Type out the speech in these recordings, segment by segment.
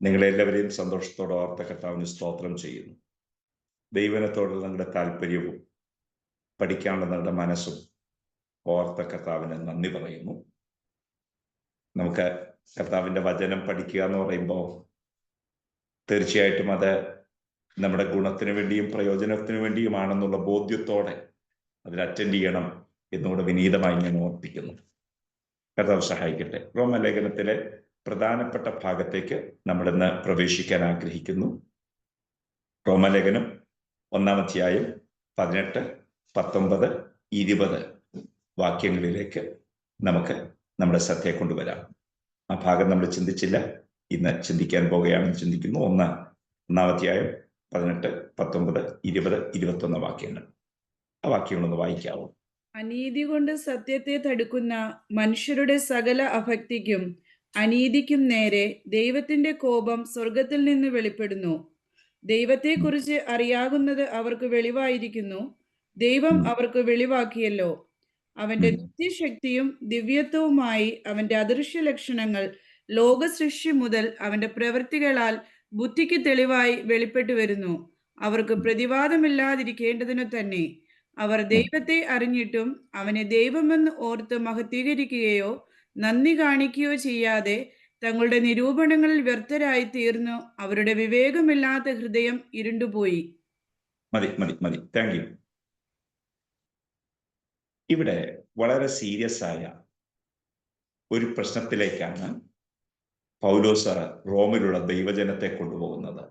നിങ്ങളെല്ലാവരെയും സന്തോഷത്തോടെ ഓർത്ത കർത്താവിന് സ്തോത്രം ചെയ്യുന്നു. ദൈവനത്തോടുള്ള നിങ്ങളുടെ താല്പര്യവും പഠിക്കാനുള്ള നിങ്ങളുടെ മനസ്സും ഓർത്ത കർത്താവിന് നന്ദി പറയുന്നു. നമുക്ക് കർത്താവിൻ്റെ വചനം പഠിക്കുക എന്ന് പറയുമ്പോൾ തീർച്ചയായിട്ടും അത് നമ്മുടെ ഗുണത്തിന് വേണ്ടിയും പ്രയോജനത്തിന് വേണ്ടിയുമാണെന്നുള്ള ബോധ്യത്തോടെ അതിൽ അറ്റൻഡ് ചെയ്യണം എന്നുകൂടെ വിനീതമായി ഞാൻ ഓർപ്പിക്കുന്നു. കർത്താവ് സഹായിക്കട്ടെ. റോമലേഖനത്തിലെ പ്രധാനപ്പെട്ട ഭാഗത്തേക്ക് നമ്മളിന്ന് പ്രവേശിക്കാൻ ആഗ്രഹിക്കുന്നു. റോമലേഖനം 1-ാം അധ്യായം 18, 19, 20 വാക്യങ്ങളിലേക്ക് നമുക്ക് നമ്മുടെ ശ്രദ്ധയെ കൊണ്ടുവരാം. ആ ഭാഗം നമ്മൾ ചിന്തിച്ചില്ല, ഇന്ന് ചിന്തിക്കാൻ പോകുകയാണെന്ന് ചിന്തിക്കുന്നു. 1-ാം അധ്യായം 18, 19, 20, 21 വാക്യങ്ങൾ. ആ വാക്യങ്ങളൊന്ന് വായിക്കാവോ? അനീതി കൊണ്ട് സത്യത്തെ തടുക്കുന്ന മനുഷ്യരുടെ സകല അഭക്തിക്കും അനീതിക്കും നേരെ ദൈവത്തിന്റെ കോപം സ്വർഗത്തിൽ നിന്ന് വെളിപ്പെടുന്നു. ദൈവത്തെക്കുറിച്ച് അറിയാകുന്നത് അവർക്ക് വെളിവായിരിക്കുന്നു. ദൈവം അവർക്ക് വെളിവാക്കിയല്ലോ. അവന്റെ നിത്യശക്തിയും ദിവ്യത്വവുമായി അവന്റെ അദൃശ്യ ലക്ഷണങ്ങൾ ലോകസൃഷ്ടി മുതൽ അവന്റെ പ്രവൃത്തികളാൽ ബുദ്ധിക്ക് തെളിവായി വെളിപ്പെട്ടു വരുന്നു. അവർക്ക് പ്രതിവാദമില്ലാതിരിക്കേണ്ടതിനു തന്നെ. അവർ ദൈവത്തെ അറിഞ്ഞിട്ടും അവനെ ദൈവമെന്ന് ഓർത്ത് മഹത്വീകരിക്കുകയോ നന്ദി കാണിക്കുകയോ ചെയ്യാതെ തങ്ങളുടെ നിരൂപണങ്ങളിൽ വ്യർത്ഥരായി തീർന്നു. അവരുടെ വിവേകമില്ലാത്ത ഹൃദയം ഇരുണ്ടുപോയി. മതി മതി മതി താങ്ക് യു. ഇവിടെ വളരെ സീരിയസ് ആയ ഒരു പ്രശ്നത്തിലേക്കാണ് പൗലോസ് റോമിലുള്ള ദൈവജനത്തെ കൊണ്ടുപോകുന്നത്.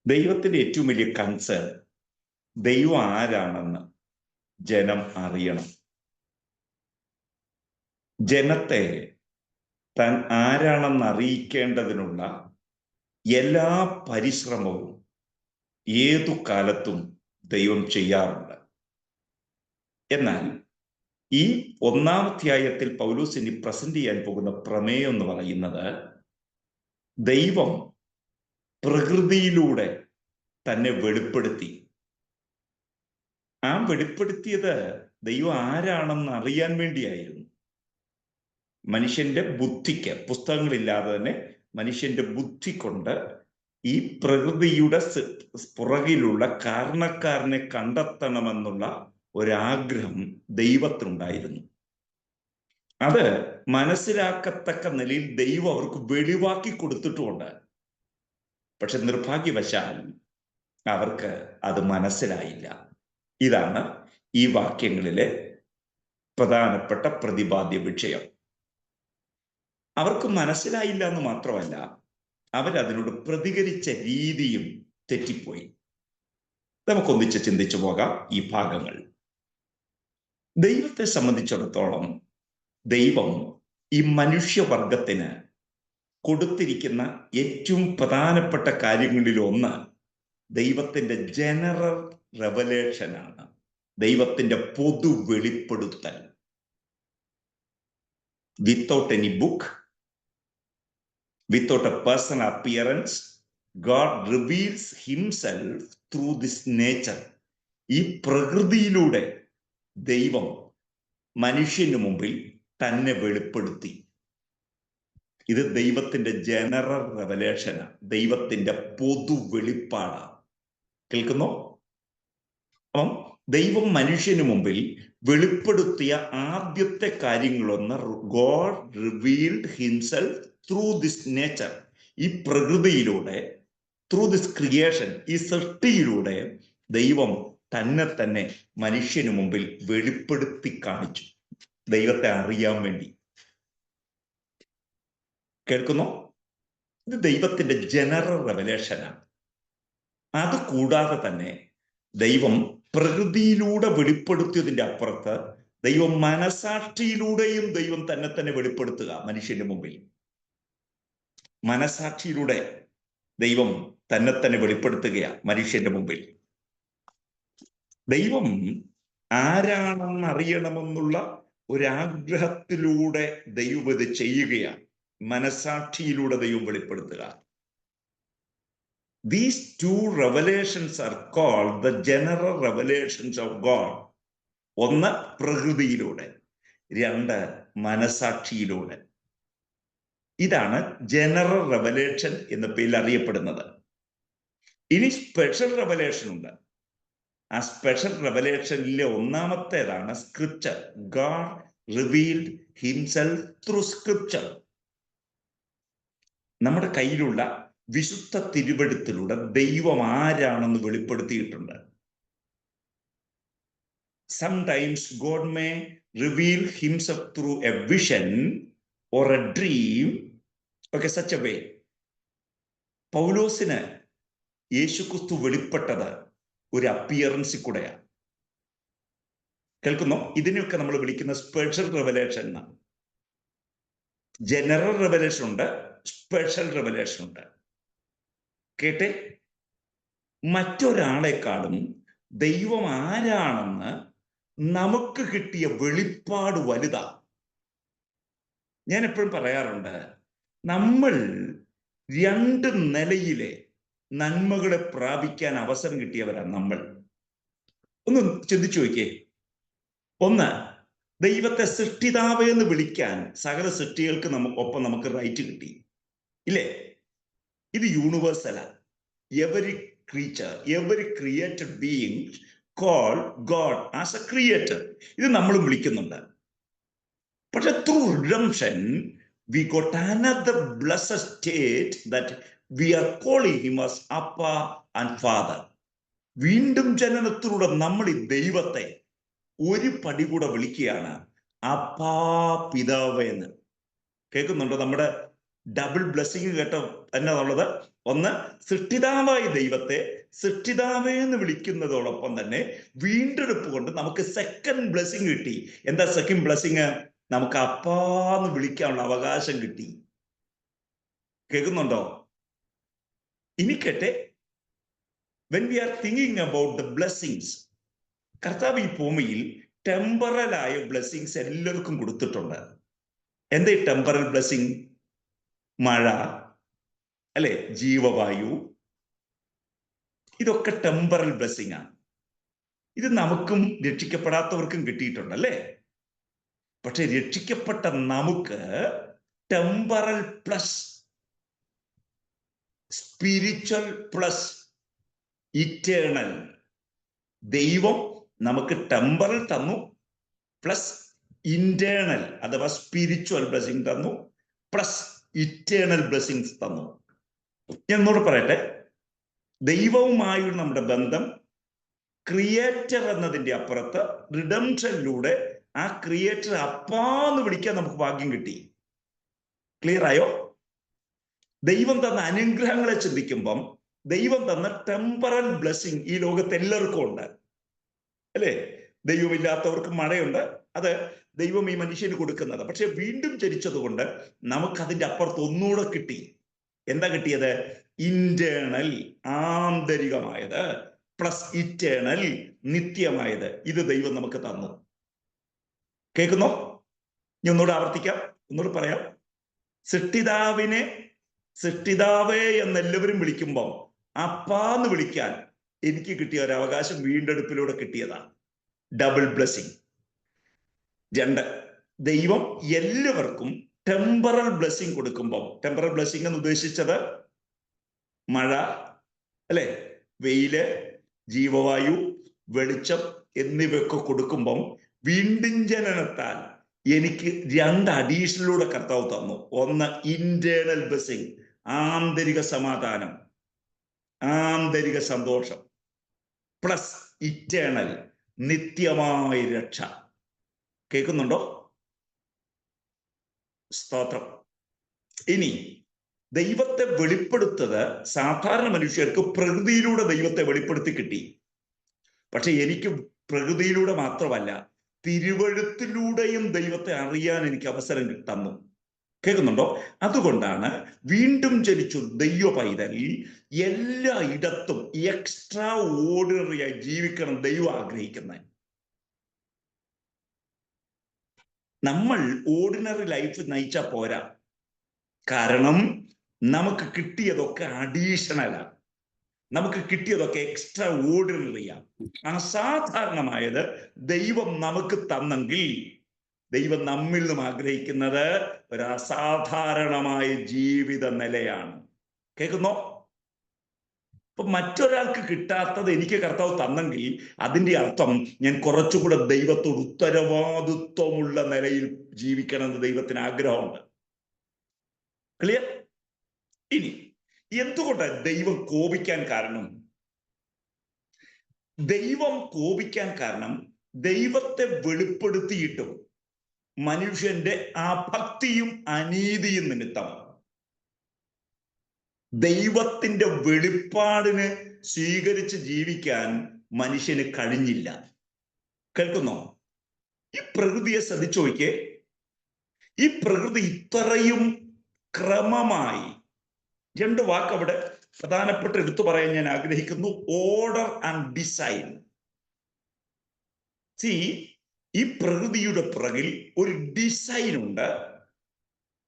ദൈവത്തിന്റെ ഏറ്റവും വലിയ കൺസേൺ ദൈവം ആരാണെന്ന് ജനം അറിയണം. ജനത്തെ താൻ ആരാണെന്ന് അറിയിക്കേണ്ടതിനുള്ള എല്ലാ പരിശ്രമവും ഏതു കാലത്തും ദൈവം ചെയ്യാറുണ്ട്. എന്നാൽ ഈ 1-ാം അധ്യായത്തിൽ പൗലോസ് ഇനി പ്രസന്റ് ചെയ്യാൻ പോകുന്ന പ്രമേയം എന്ന് പറയുന്നത് ദൈവം പ്രകൃതിയിലൂടെ തന്നെ വെളിപ്പെടുത്തി. ആ വെളിപ്പെടുത്തിയത് ദൈവം ആരാണെന്ന് അറിയാൻ വേണ്ടിയായിരുന്നു. മനുഷ്യന്റെ ബുദ്ധിക്ക്, പുസ്തകങ്ങളില്ലാതെ തന്നെ മനുഷ്യന്റെ ബുദ്ധി കൊണ്ട് ഈ പ്രകൃതിയുടെ പുറകിലുള്ള കാരണക്കാരനെ കണ്ടെത്തണമെന്നുള്ള ഒരാഗ്രഹം ദൈവത്തിനുണ്ടായിരുന്നു. അത് മനസ്സിലാക്കത്തക്ക നിലയിൽ ദൈവം അവർക്ക് വെളിവാക്കി കൊടുത്തിട്ടുമുണ്ട്. പക്ഷെ നിർഭാഗ്യവശാൽ അവർക്ക് അത് മനസ്സിലായില്ല. ഇതാണ് ഈ വാക്യങ്ങളിലെ പ്രധാനപ്പെട്ട പ്രതിപാദ്യ വിഷയം. അവർക്ക് മനസ്സിലായില്ല എന്ന് മാത്രമല്ല, അവരതിനോട് പ്രതികരിച്ച രീതിയും തെറ്റിപ്പോയി. നമുക്കൊന്നിച്ച് ചിന്തിച്ചു പോകാം ഈ ഭാഗങ്ങൾ. ദൈവത്തെ സംബന്ധിച്ചിടത്തോളം ദൈവം ഈ മനുഷ്യവർഗത്തിന് കൊടുത്തിരിക്കുന്ന ഏറ്റവും പ്രധാനപ്പെട്ട കാര്യങ്ങളിൽ ഒന്ന് ദൈവത്തിന്റെ ജനറൽ റെവലേഷനാണ്, ദൈവത്തിന്റെ പൊതു വെളിപ്പെടുത്തൽ. Without any book, without A personal appearance, God reveals himself through this nature. ഈ പ്രകൃതിയിലൂടെ ദൈവം മനുഷ്യന് മുമ്പിൽ തന്നെ വെളിപ്പെടുത്തി. ഇത് ദൈവത്തിന്റെ ജനറൽ റെവലേഷനാണ്, ദൈവത്തിന്റെ പൊതു വെളിപ്പാടാണ്. കേൾക്കുന്നോ? അപ്പം ദൈവം മനുഷ്യന് മുമ്പിൽ വെളിപ്പെടുത്തിയ ആദ്യത്തെ കാര്യങ്ങളൊന്ന് God revealed himself through this nature. ഈ പ്രകൃതിയിലൂടെ, ത്രൂ ദിസ് ക്രിയേഷൻ, ഈ സൃഷ്ടിയിലൂടെ ദൈവം തന്നെ മനുഷ്യന് മുമ്പിൽ വെളിപ്പെടുത്തി കാണിച്ചു, ദൈവത്തെ അറിയാൻ വേണ്ടി. കേൾക്കുന്നോ? ഇത് ദൈവത്തിന്റെ ജനറൽ റെവലേഷനാണ്. അത് കൂടാതെ തന്നെ ദൈവം പ്രകൃതിയിലൂടെ വെളിപ്പെടുത്തിയതിന്റെ അപ്പുറത്ത് ദൈവം മനസാക്ഷിയിലൂടെയും ദൈവം തന്നെ വെളിപ്പെടുത്തുക മനുഷ്യന്റെ മുമ്പിൽ. മനസാക്ഷിയിലൂടെ ദൈവം തന്നെ വെളിപ്പെടുത്തുകയാണ് മനുഷ്യന്റെ മുമ്പിൽ. ദൈവം ആരാണെന്ന് അറിയണമെന്നുള്ള ഒരാഗ്രഹത്തിലൂടെ ദൈവം ഇത് ചെയ്യുകയാണ്. മനസാക്ഷിയിലൂടെ ദൈവം വെളിപ്പെടുത്തുക. These two revelations are called the general revelations of God. ഒന്ന് പ്രകൃതിയിലൂടെ, രണ്ട് മനസാക്ഷിയിലൂടെ. ഇതാണ് ജനറൽ റെവലേഷൻ എന്ന പേരിൽ അറിയപ്പെടുന്നത്. ഇനി സ്പെഷ്യൽ റെവലേഷൻ ഉണ്ട്. ആ സ്പെഷ്യൽ റെവലേഷനിലെ ഒന്നാമത്തേതാണ് scripture. God revealed himself through scripture. നമ്മുടെ കയ്യിലുള്ള വിശുദ്ധ തിരുവെഴുത്തിലൂടെ ദൈവം ആരാണെന്ന് വെളിപ്പെടുത്തിയിട്ടുണ്ട്. Sometimes God may reveal himself through a vision or a dream. Okay, such a way. പൗലോസിന് യേശുക്രിസ്തു വെളിപ്പെട്ടത് ഒരു അപ്പിയറൻസിൽ കൂടെയാണ്. കേൾക്കുന്നോ? ഇതിനെയൊക്കെ നമ്മൾ വിളിക്കുന്ന സ്പെഷ്യൽ റെവലേഷൻ എന്നാണ്. ജനറൽ റെവലേഷൻ ഉണ്ട്, സ്പെഷ്യൽ റെവലേഷൻ ഉണ്ട്. കേട്ടെ, മറ്റൊരാളെക്കാളും ദൈവം ആരാണെന്ന് നമുക്ക് കിട്ടിയ വെളിപ്പാട് വലുതാ. ഞാൻ എപ്പോഴും പറയാറുണ്ട്, നമ്മൾ 2 നിലയിലെ നന്മകളെ പ്രാപിക്കാൻ അവസരം കിട്ടിയവരാണ് നമ്മൾ. ഒന്ന് ചിന്തിച്ചു നോക്കിയേ. ഒന്ന്, ദൈവത്തെ സൃഷ്ടിതാവേ എന്ന് വിളിക്കാൻ സകല സൃഷ്ടികൾക്ക് ഒപ്പം നമുക്ക് റൈറ്റ് കിട്ടി, ഇല്ലേ? ഇത് യൂണിവേഴ്സലാ. Every creature, every created being call God as a creator. ഇത് നമ്മൾ വിളിക്കുന്നുണ്ട്. പക്ഷെ through redemption we got another blessed state that we are calling him as അപ്പ ആൻഡ് ഫാദർ. വീണ്ടും ജനനത്തിലൂടെ നമ്മൾ ഈ ദൈവത്തെ ഒരു പടി കൂടെ വിളിക്കുകയാണ് അപ്പാ പിതാവേ എന്ന്. കേൾക്കുന്നുണ്ടോ? നമ്മുടെ ഡബിൾ ബ്ലെസ്സിങ് കേട്ടോ എന്നാന്നുള്ളത്. ഒന്ന്, സൃഷ്ടിതാവായ ദൈവത്തെ സൃഷ്ടിതാവേ എന്ന് വിളിക്കുന്നതോടൊപ്പം തന്നെ വീണ്ടെടുപ്പ് കൊണ്ട് നമുക്ക് സെക്കൻഡ് ബ്ലെസ്സിങ് കിട്ടി. എന്താ സെക്കൻഡ് ബ്ലെസ്സിങ്? നമുക്ക് അപ്പാന്ന് വിളിക്കാനുള്ള അവകാശം കിട്ടി. കേൾക്കുന്നുണ്ടോ? ഇനി കേട്ടെ, when we are thinking about the blessings, കർത്താവ് ഈ ഭൂമിയിൽ ടെമ്പറലായ ബ്ലെസ്സിങ്സ് എല്ലാവർക്കും കൊടുത്തിട്ടുണ്ട്. എന്താ ഈ ടെമ്പറൽ ബ്ലെസ്സിങ്? മഴ, അല്ലെ, ജീവവായു, ഇതൊക്കെ ടെമ്പറൽ ബ്ലെസ്സിങ് ആണ്. ഇത് നമുക്കും രക്ഷിക്കപ്പെടാത്തവർക്കും കിട്ടിയിട്ടുണ്ട്, അല്ലേ? പക്ഷെ രക്ഷിക്കപ്പെട്ട നമുക്ക് temporal plus spiritual plus eternal. ദൈവം നമുക്ക് ടെമ്പറൽ തന്നു, പ്ലസ് ഇന്റേണൽ അഥവാ സ്പിരിച്വൽ ബ്ലെസ്സിങ് തന്നു, പ്ലസ് ഇറ്റേണൽ ബ്ലെസ്സിങ്സ് തന്നു. ഞാൻ ഒന്നുകൂടെ പറയട്ടെ, ദൈവവുമായുള്ള നമ്മുടെ ബന്ധം ക്രിയേറ്റർ എന്നതിന്റെ അപ്പുറത്ത് റിഡംഷനിലൂടെ ആ ക്രിയേറ്റർ അപ്പാന്ന് വിളിക്കാൻ നമുക്ക് ഭാഗ്യം കിട്ടി. ക്ലിയർ ആയോ? ദൈവം തന്ന അനുഗ്രഹങ്ങളെ ചിന്തിക്കുമ്പം ദൈവം തന്ന ടെമ്പറൽ ബ്ലെസ്സിങ് ഈ ലോകത്ത് എല്ലാവർക്കും ഉണ്ട്, അല്ലേ? ദൈവമില്ലാത്തവർക്ക് മഴയുണ്ട്, അത് ദൈവം ഈ മനുഷ്യന് കൊടുക്കുന്നത്. പക്ഷെ വീണ്ടും ജനിച്ചത് കൊണ്ട് നമുക്കതിൻ്റെ അപ്പുറത്ത് ഒന്നുകൂടെ കിട്ടി. എന്താ കിട്ടിയത്? ഇന്റേണൽ, ആന്തരികമായത്, പ്ലസ് ഇറ്റേണൽ, നിത്യമായത്. ഇത് ദൈവം നമുക്ക് തന്നു. കേൾക്കുന്നോ? ഞാൻ ഒന്നുകൂടെ ആവർത്തിക്കാം, ഒന്നുകൂടെ പറയാം. സൃഷ്ടിതാവിനെ സൃഷ്ടിതാവേ എന്നെല്ലാവരും വിളിക്കുമ്പം അപ്പാന്ന് വിളിക്കാൻ എനിക്ക് കിട്ടിയ ഒരു അവകാശം വീണ്ടെടുപ്പിലൂടെ കിട്ടിയതാണ്. Double blessing. 2, ദൈവം എല്ലാവർക്കും ടെമ്പറൽ ബ്ലെസ്സിങ് കൊടുക്കുമ്പം, ടെമ്പറൽ ബ്ലെസ്സിങ് എന്ന് ഉദ്ദേശിച്ചത് മഴ, അല്ലെ, വെയില്, ജീവവായു, വെളിച്ചം എന്നിവയൊക്കെ കൊടുക്കുമ്പം വീണ്ടും ജനനത്താൽ എനിക്ക് 2 അഡീഷണലൂടെ കർത്താവ് തന്നു. ഒന്ന്, ഇന്റേണൽ ബ്ലെസ്സിങ്, ആന്തരിക സമാധാനം, ആന്തരിക സന്തോഷം, പ്ലസ് ഇറ്റേണൽ, നിത്യമായ രക്ഷ. കേൾക്കുന്നുണ്ടോ? സ്തോത്രം. ഇനി ദൈവത്തെ വെളിപ്പെടുത്തത് സാധാരണ മനുഷ്യർക്ക് പ്രകൃതിയിലൂടെ ദൈവത്തെ വെളിപ്പെടുത്തി കിട്ടി. പക്ഷെ എനിക്ക് പ്രകൃതിയിലൂടെ മാത്രമല്ല, തിരുവഴുത്തിലൂടെയും ദൈവത്തെ അറിയാൻ എനിക്ക് അവസരം തന്നു. കേൾക്കുന്നുണ്ടോ? അതുകൊണ്ടാണ് വീണ്ടും ജനിച്ചു ദൈവ പൈതൽ എല്ലായിടത്തും എക്സ്ട്രാ ഓർഡിനറിയായി ജീവിക്കണം ദൈവം ആഗ്രഹിക്കുന്നത്. നമ്മൾ ഓർഡിനറി ലൈഫ് നയിച്ചാൽ പോരാ. കാരണം നമുക്ക് കിട്ടിയതൊക്കെ അഡീഷണലാണ്, നമുക്ക് കിട്ടിയതൊക്കെ എക്സ്ട്രാ ഓർഡിനറിയാണ്. അസാധാരണമായത് ദൈവം നമുക്ക് തന്നെങ്കിൽ ദൈവം നമ്മിൽ നിന്നും ആഗ്രഹിക്കുന്നത് ഒരു അസാധാരണമായ ജീവിത നിലയാണ്. കേൾക്കുന്നോ? അപ്പൊ മറ്റൊരാൾക്ക് കിട്ടാത്തത് എനിക്ക് കർത്താവ് തന്നെങ്കിൽ അതിന്റെ അർത്ഥം ഞാൻ കുറച്ചുകൂടെ ദൈവത്തോട് ഉത്തരവാദിത്വമുള്ള നിലയിൽ ജീവിക്കണമെന്ന് ദൈവത്തിന് ആഗ്രഹമുണ്ട്. ക്ലിയർ? ഇനി എന്തുകൊണ്ടാണ് ദൈവം കോപിക്കാൻ കാരണം? ദൈവം കോപിക്കാൻ കാരണം ദൈവത്തെ വെളിപ്പെടുത്തിയിട്ടും മനുഷ്യന്റെ അഭക്തിയും അനീതിയും നിമിത്തം ദൈവത്തിന്റെ വെളിപ്പാടിന് സ്വീകരിച്ച് ജീവിക്കാൻ മനുഷ്യന് കഴിഞ്ഞില്ല. കേൾക്കുന്നോ? ഈ പ്രകൃതിയെ ശ്രദ്ധിച്ചു നോക്കിയേ. ഈ പ്രകൃതി ഇത്രയും ക്രമമായി, രണ്ട് വാക്ക് അവിടെ പ്രധാനപ്പെട്ട എടുത്തു പറയാൻ ഞാൻ ആഗ്രഹിക്കുന്നു: ഓർഡർ ആൻഡ് ഡിസൈൻ. ഈ പ്രകൃതിയുടെ പുറകിൽ ഒരു ഡിസൈൻ ഉണ്ട്.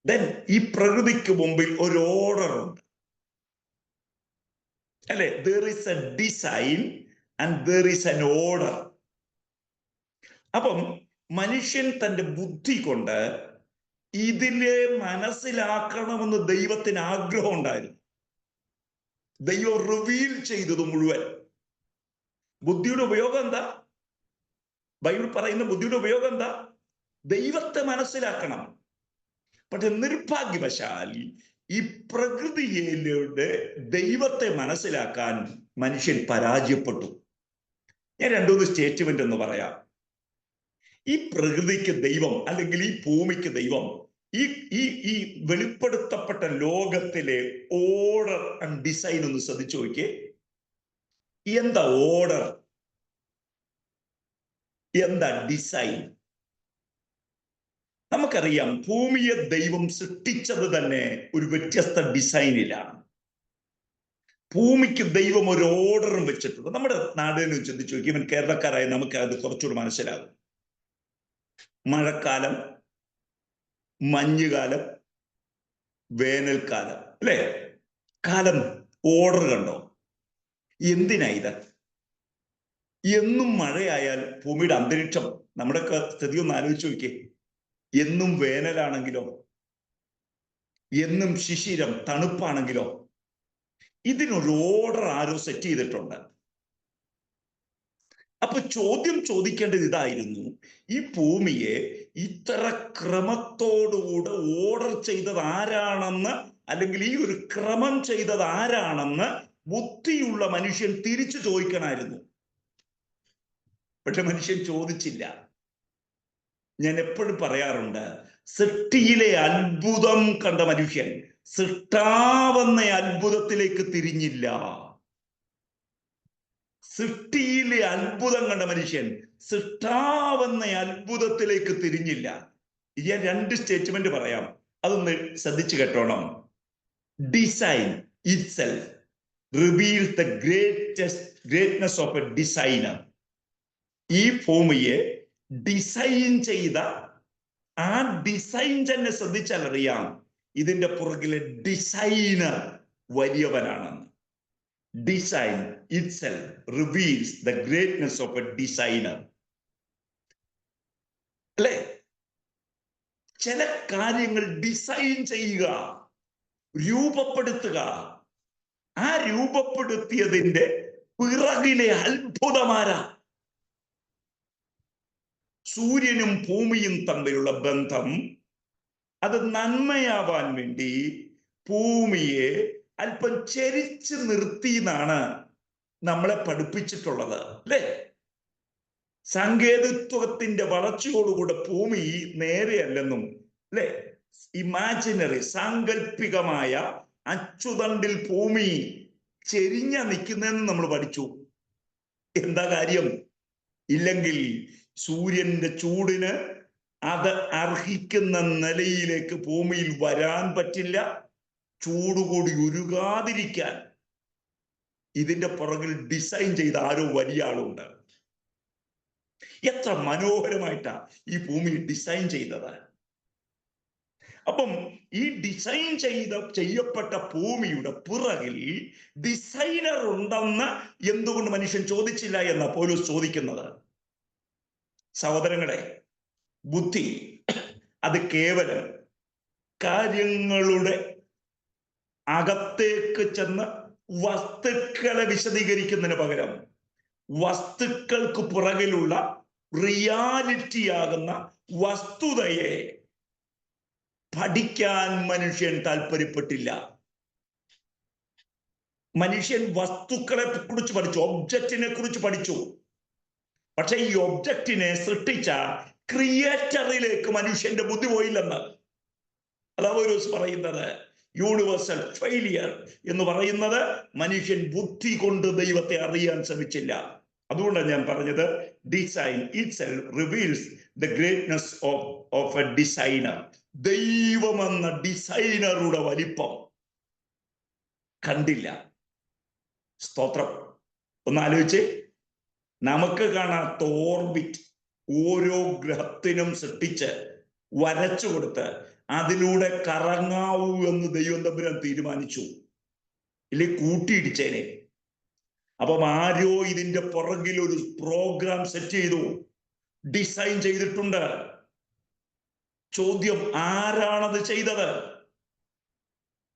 ദെൻ ഈ പ്രകൃതിക്ക് മുമ്പിൽ ഒരു ഓർഡർ ഉണ്ട്, അല്ലെ? there is a design and there is an order. അപ്പം മനുഷ്യൻ തന്റെ ബുദ്ധി കൊണ്ട് ഇതിലെ മനസ്സിലാക്കണമെന്ന് ദൈവത്തിന് ആഗ്രഹം ഉണ്ടായിരുന്നു. ദൈവം റിവീൽ ചെയ്തത് മുഴുവൻ. ബുദ്ധിയുടെ ഉപയോഗം എന്താ? ബൈബിൾ പറയുന്ന ബുദ്ധിയുടെ ഉപയോഗം എന്താ? ദൈവത്തെ മനസ്സിലാക്കണം. പക്ഷെ നിർഭാഗ്യവശാൽ ഈ പ്രകൃതിയിലൂടെ ദൈവത്തെ മനസ്സിലാക്കാൻ മനുഷ്യൻ പരാജയപ്പെട്ടു. ഞാൻ രണ്ടുമൂന്ന് സ്റ്റേറ്റ്മെന്റ് എന്ന് പറയാം. ഈ പ്രകൃതിക്ക് ദൈവം, അല്ലെങ്കിൽ ഈ ഭൂമിക്ക് ദൈവം, ഈ ഈ ഈ വെളിപ്പെടുത്തപ്പെട്ട ലോകത്തിലെ ഓർഡർ ആൻഡ് ഡിസൈൻ ഒന്ന് ശ്രദ്ധിച്ചു നോക്കിയേ. എന്താ ഓർഡർ? എന്താ ഡിസൈൻ? നമുക്കറിയാം, ഭൂമിയെ ദൈവം സൃഷ്ടിച്ചത് തന്നെ ഒരു വ്യത്യസ്ത ഡിസൈനിലാണ്. ഭൂമിക്ക് ദൈവം ഒരു ഓർഡറും വെച്ചിട്ടുണ്ട്. നമ്മുടെ നാടിനെ ചിന്തിച്ചു നോക്കി, ഇവൻ കേരളക്കാരായ നമുക്ക് അത് കുറച്ചുകൂടി മനസ്സിലാകും. മഴക്കാലം, മഞ്ഞുകാലം, വേനൽക്കാലം, അല്ലെ? കാലം ഓർഡർ കണ്ടോ? എന്തിനാ ഇത്? എന്നും മഴയായാൽ ഭൂമിയുടെ അന്തരീക്ഷം, നമ്മുടെയൊക്കെ സ്ഥിതി ഒന്ന് ആലോചിച്ച് നോക്കിയേ. എന്നും വേനലാണെങ്കിലോ, എന്നും ശിശിരം തണുപ്പാണെങ്കിലോ, ഇതിനൊരു ഓർഡർ ആരോ സെറ്റ് ചെയ്തിട്ടുണ്ട്. അപ്പൊ ചോദ്യം ചോദിക്കേണ്ടത് ഇതായിരുന്നു: ഈ ഭൂമിയെ ഇത്ര ക്രമത്തോടുകൂടെ ഓർഡർ ചെയ്തത് ആരാണെന്ന്, അല്ലെങ്കിൽ ഈ ഒരു ക്രമം ചെയ്തത് ആരാണെന്ന് ബുദ്ധിയുള്ള മനുഷ്യൻ തിരിച്ചു ചോദിക്കണമായിരുന്നു. പക്ഷെ മനുഷ്യൻ ചോദിച്ചില്ല. ഞാൻ എപ്പോഴും പറയാറുണ്ട്, സൃഷ്ടിയിലെ അത്ഭുതം കണ്ട മനുഷ്യൻ സൃഷ്ടാവെന്ന അത്ഭുതത്തിലേക്ക് തിരിഞ്ഞില്ല. സൃഷ്ടിയിലെ അത്ഭുതം കണ്ട മനുഷ്യൻ സൃഷ്ടാവെന്ന അത്ഭുതത്തിലേക്ക് തിരിഞ്ഞില്ല. ഞാൻ രണ്ട് സ്റ്റേറ്റ്മെന്റ് പറയാം, അതൊന്ന് ശ്രദ്ധിച്ചു കേട്ടോണം. Design itself reveals the greatness of a designer. ഈ ഭൂമിയെ ഡിസൈൻ ചെയ്ത ആ ഡിസൈൻ തന്നെ ശ്രദ്ധിച്ചാൽ അറിയാം, ഇതിന്റെ പുറകിലെ ഡിസൈനർ വലിയവനാണെന്ന്. Design itself reveals the greatness of a designer. അല്ലെ? ചില കാര്യങ്ങൾ ഡിസൈൻ ചെയ്യുക, രൂപപ്പെടുത്തുക. ആ രൂപപ്പെടുത്തിയതിന്റെ പിറകിലെ അത്ഭുതമാരാ? സൂര്യനും ഭൂമിയും തമ്മിലുള്ള ബന്ധം, അത് നന്മയാവാൻ വേണ്ടി ഭൂമിയെ അല്പം ചെരിച്ച് നിർത്തി എന്നാണ് നമ്മളെ പഠിപ്പിച്ചിട്ടുള്ളത്, അല്ലേ? സാങ്കേതികത്വത്തിന്റെ വളർച്ചയോടുകൂടെ ഭൂമി നേരെയല്ലെന്നും, അല്ലെ? ഇമാജിനറി, സാങ്കല്പികമായ അച്ചുതണ്ടിൽ ഭൂമി ചെരിഞ്ഞ നിൽക്കുന്നതെന്ന് നമ്മൾ പഠിച്ചു. എന്താ കാര്യം? ഇല്ലെങ്കിൽ സൂര്യന്റെ ചൂടിന് അത് അർഹിക്കുന്ന നിലയിലേക്ക് ഭൂമിയിൽ വരാൻ പറ്റില്ല. ചൂടുകൂടി ഉരുകാതിരിക്കാൻ ഇതിന്റെ പുറകിൽ ഡിസൈൻ ചെയ്ത ആരോ വലിയ ആളുണ്ട്. എത്ര മനോഹരമായിട്ടാ ഈ ഭൂമി ഡിസൈൻ ചെയ്തത്. അപ്പം ഈ ഡിസൈൻ ചെയ്യപ്പെട്ട ഭൂമിയുടെ പുറകിൽ ഡിസൈനർ ഉണ്ടെന്ന് എന്തുകൊണ്ട് മനുഷ്യൻ ചോദിച്ചില്ല എന്ന പൗലോസ് ചോദിക്കുന്നത്. സഹോദരങ്ങളെ, ബുദ്ധി അത് കേവലം കാര്യങ്ങളുടെ അകത്തേക്ക് ചെന്ന് വസ്തുക്കളെ വിശദീകരിക്കുന്നതിന് പകരം വസ്തുക്കൾക്ക് പുറകിലുള്ള റിയാലിറ്റിയാകുന്ന വസ്തുതയെ പഠിക്കാൻ മനുഷ്യൻ താല്പര്യപ്പെട്ടില്ല. മനുഷ്യൻ വസ്തുക്കളെ കുറിച്ച് പഠിച്ചു, ഒബ്ജക്റ്റിനെ കുറിച്ച് പഠിച്ചു. പക്ഷെ ഈ ഒബ്ജക്റ്റിനെ സൃഷ്ടിച്ച ക്രിയേറ്ററിലേക്ക് മനുഷ്യന്റെ ബുദ്ധി പോയില്ലെന്ന്. അതാ പൗലോസ് പറയുന്നത് യൂണിവേഴ്സൽ ഫെയിലിയർ എന്ന് പറയുന്നത് മനുഷ്യൻ ബുദ്ധി കൊണ്ട് ദൈവത്തെ അറിയാൻ ശ്രമിച്ചില്ല. അതുകൊണ്ടാണ് ഞാൻ പറഞ്ഞത് design itself reveals the greatness of a designer. ദൈവമെന്ന ഡിസൈനറുടെ വലിപ്പം കണ്ടില്ല. സ്തോത്രം. ഒന്ന് ആലോചിച്ച്, നമുക്ക് കാണാത്ത ഓർബിറ്റ് ഓരോ ഗ്രഹത്തിനും സൃഷ്ടിച്ച് വരച്ചു കൊടുത്ത് അതിലൂടെ കറങ്ങാവൂ എന്ന് ദൈവം തമ്പുരാൻ തീരുമാനിച്ചു. ഇല്ലേ കൂട്ടിയിടിച്ചേനെ. അപ്പം ആരോ ഇതിന്റെ പുറകിൽ ഒരു പ്രോഗ്രാം സെറ്റ് ചെയ്തു, ഡിസൈൻ ചെയ്തിട്ടുണ്ട്. ചോദ്യം, ആരാണത് ചെയ്തത്?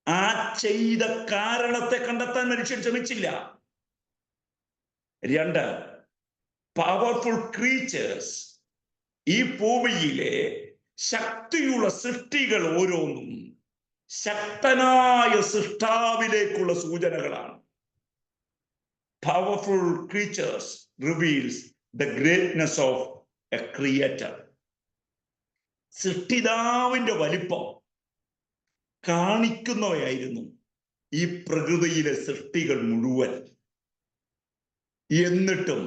ആ ചെയ്ത കാരണത്തെ കണ്ടെത്താൻ മനുഷ്യൻ ശ്രമിച്ചില്ല. 2, പവർഫുൾ ക്രീച്ചേഴ്സ്. ഈ ഭൂമിയിലെ ശക്തിയുള്ള സൃഷ്ടികൾ ഓരോന്നും ശക്തനായ സൃഷ്ടാവിലേക്കുള്ള സൂചനകളാണ്. Powerful creatures reveals the greatness of a creator. സൃഷ്ടിതാവിന്റെ വലിപ്പം കാണിക്കുന്നവയായിരുന്നു ഈ പ്രകൃതിയിലെ സൃഷ്ടികൾ മുഴുവൻ. എന്നിട്ടും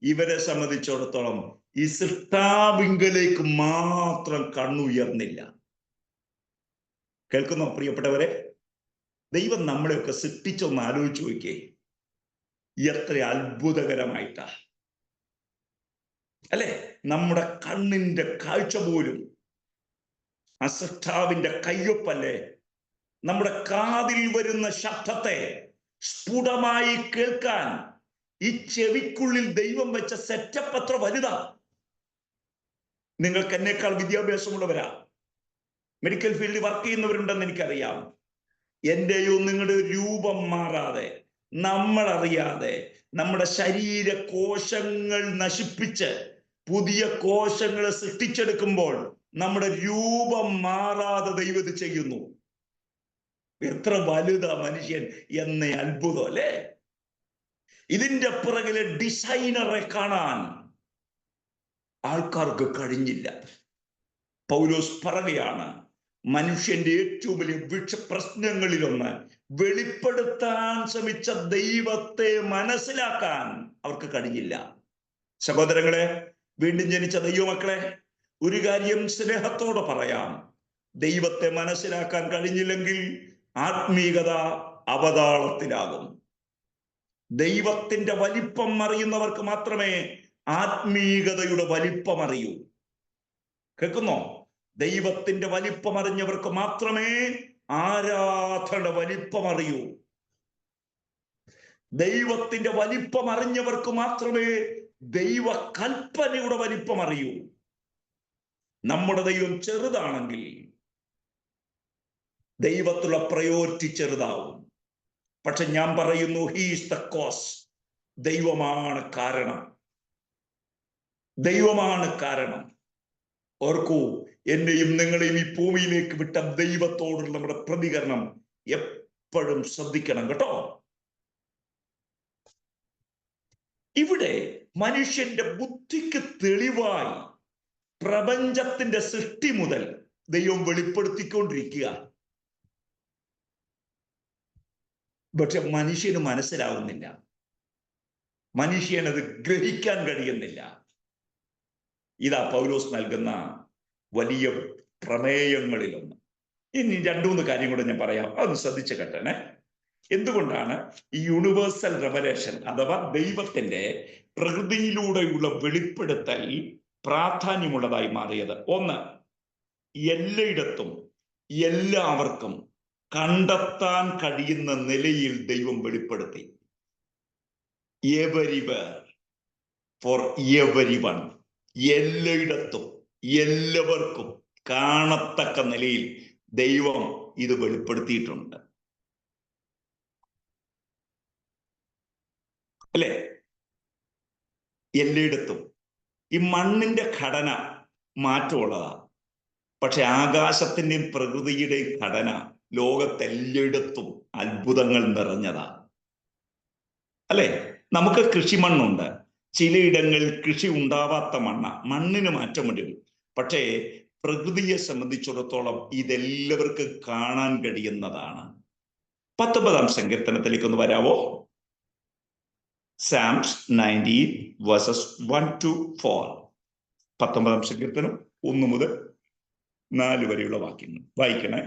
ഇവരെ സംബന്ധിച്ചിടത്തോളം ഈ സൃഷ്ടാവിങ്കലേക്ക് മാത്രം കണ്ണുയർന്നില്ല. കേൾക്കുന്നോ പ്രിയപ്പെട്ടവരെ? ദൈവം നമ്മളെയൊക്കെ സൃഷ്ടിച്ചൊന്ന് ആലോചിച്ച് നോക്കിയേ, എത്ര അത്ഭുതകരമായിട്ടാ അല്ലെ? നമ്മുടെ കണ്ണിന്റെ കാഴ്ച പോലും ആ സൃഷ്ടാവിന്റെ കയ്യൊപ്പല്ലേ? നമ്മുടെ കാതിൽ വരുന്ന ശബ്ദത്തെ സ്ഫുടമായി കേൾക്കാൻ ഈ ചെവിക്കുള്ളിൽ ദൈവം വെച്ച സെറ്റപ്പ് അത്ര വലുതാ. നിങ്ങൾക്ക് എന്നേക്കാൾ വിദ്യാഭ്യാസമുള്ളവരാ, മെഡിക്കൽ ഫീൽഡിൽ വർക്ക് ചെയ്യുന്നവരുണ്ടെന്ന് എനിക്കറിയാം. എന്റെയോ നിങ്ങളുടെ രൂപം മാറാതെ, നമ്മളറിയാതെ നമ്മുടെ ശരീര കോശങ്ങൾ നശിപ്പിച്ച് പുതിയ കോശങ്ങളെ സൃഷ്ടിച്ചെടുക്കുമ്പോൾ നമ്മുടെ രൂപം മാറാതെ ദൈവം ഇത് ചെയ്യുന്നു. എത്ര വലുതാ മനുഷ്യൻ എന്ന അത്ഭുതം അല്ലേ? ഇതിന്റെ പിറകിലെ ഡിസൈനറെ കാണാൻ ആൾക്കാർക്ക് കഴിഞ്ഞില്ല. പൗലോസ് പറയുകയാണ്, മനുഷ്യന്റെ ഏറ്റവും വലിയ പ്രശ്നങ്ങളിലൊന്ന് വെളിപ്പെടുത്താൻ ശ്രമിച്ച ദൈവത്തെ മനസ്സിലാക്കാൻ അവർക്ക് കഴിഞ്ഞില്ല. സഹോദരങ്ങളെ, വീണ്ടും ജനിച്ച ദൈവമക്കളെ, ഒരു കാര്യം സ്നേഹത്തോടെ പറയാം, ദൈവത്തെ മനസ്സിലാക്കാൻ കഴിഞ്ഞില്ലെങ്കിൽ ആത്മീകത അവതാളത്തിലാകും. ദൈവത്തിന്റെ വലിപ്പം അറിയുന്നവർക്ക് മാത്രമേ ആത്മീകതയുടെ വലിപ്പം അറിയൂ. കേൾക്കുന്നോ? ദൈവത്തിന്റെ വലിപ്പം അറിഞ്ഞവർക്ക് മാത്രമേ ആരാധനയുടെ വലിപ്പം അറിയൂ. ദൈവത്തിന്റെ വലിപ്പം അറിഞ്ഞവർക്ക് മാത്രമേ ദൈവ കൽപ്പനയുടെ വലിപ്പം അറിയൂ. നമ്മുടെ ദൈവം ചെറുതാണെങ്കിൽ ദൈവത്തിലുള്ള പ്രയോറിറ്റി ചെറുതാവും. പക്ഷെ ഞാൻ പറയുന്നു, ഹീസ് ദ കോസ്. ദൈവമാണ് കാരണം. ദൈവമാണ് കാരണം. ഓർക്കൂ, എന്നെയും നിങ്ങളെയും ഈ ഭൂമിയിലേക്ക് വിട്ട ദൈവത്തോടുള്ള നമ്മുടെ പ്രതികരണം എപ്പോഴും ശ്രദ്ധിക്കണം കേട്ടോ. ഇവിടെ മനുഷ്യന്റെ ബുദ്ധിക്ക് തെളിവായി പ്രപഞ്ചത്തിന്റെ സൃഷ്ടി മുതൽ ദൈവം വെളിപ്പെടുത്തിക്കൊണ്ടിരിക്കുക. പക്ഷെ മനുഷ്യന് മനസ്സിലാവുന്നില്ല, മനുഷ്യനത് ഗ്രഹിക്കാൻ കഴിയുന്നില്ല. ഇതാ പൗലോസ് നൽകുന്ന വലിയ പ്രമേയങ്ങളിലൊന്ന്. ഇനി 2-3 കാര്യം കൂടെ ഞാൻ പറയാം, അതൊന്ന് ശ്രദ്ധിച്ച് കേട്ടണേ. എന്തുകൊണ്ടാണ് ഈ യൂണിവേഴ്സൽ റെവലേഷൻ അഥവാ ദൈവത്തിന്റെ പ്രകൃതിയിലൂടെയുള്ള വെളിപ്പെടുത്തൽ പ്രാധാന്യമുള്ളതായി മാറിയത്? 1, എല്ലായിടത്തും എല്ലാവർക്കും കണ്ടെത്താൻ കഴിയുന്ന നിലയിൽ ദൈവം വെളിപ്പെടുത്തി. Everywhere for everyone. എല്ലായിടത്തും എല്ലാവർക്കും കാണത്തക്ക നിലയിൽ ദൈവം ഇത് വെളിപ്പെടുത്തിയിട്ടുണ്ട്. അല്ലെ? എല്ലായിടത്തും ഈ മണ്ണിന്റെ ഘടന മാറ്റമുള്ളതാ, പക്ഷെ ആകാശത്തിന്റെയും പ്രകൃതിയുടെയും ഘടന ലോകത്തെല്ലായിടത്തും അത്ഭുതങ്ങൾ നിറഞ്ഞതാ. അല്ലെ? നമുക്ക് കൃഷിമണ്ണുണ്ട്, ചിലയിടങ്ങളിൽ കൃഷി ഉണ്ടാവാത്ത മണ്ണിന് മാറ്റം വരും. പക്ഷേ പ്രകൃതിയെ സംബന്ധിച്ചിടത്തോളം ഇതെല്ലാവർക്കും കാണാൻ കഴിയുന്നതാണ്. 19-ാം സങ്കീർത്തനത്തിലേക്ക് ഒന്ന് വരാവോ? Psalms 19 verses 1 to 4. 19-ാം സങ്കീർത്തനം 1 മുതൽ 4 വരെയുള്ള വാക്യങ്ങൾ വായിക്കണേ.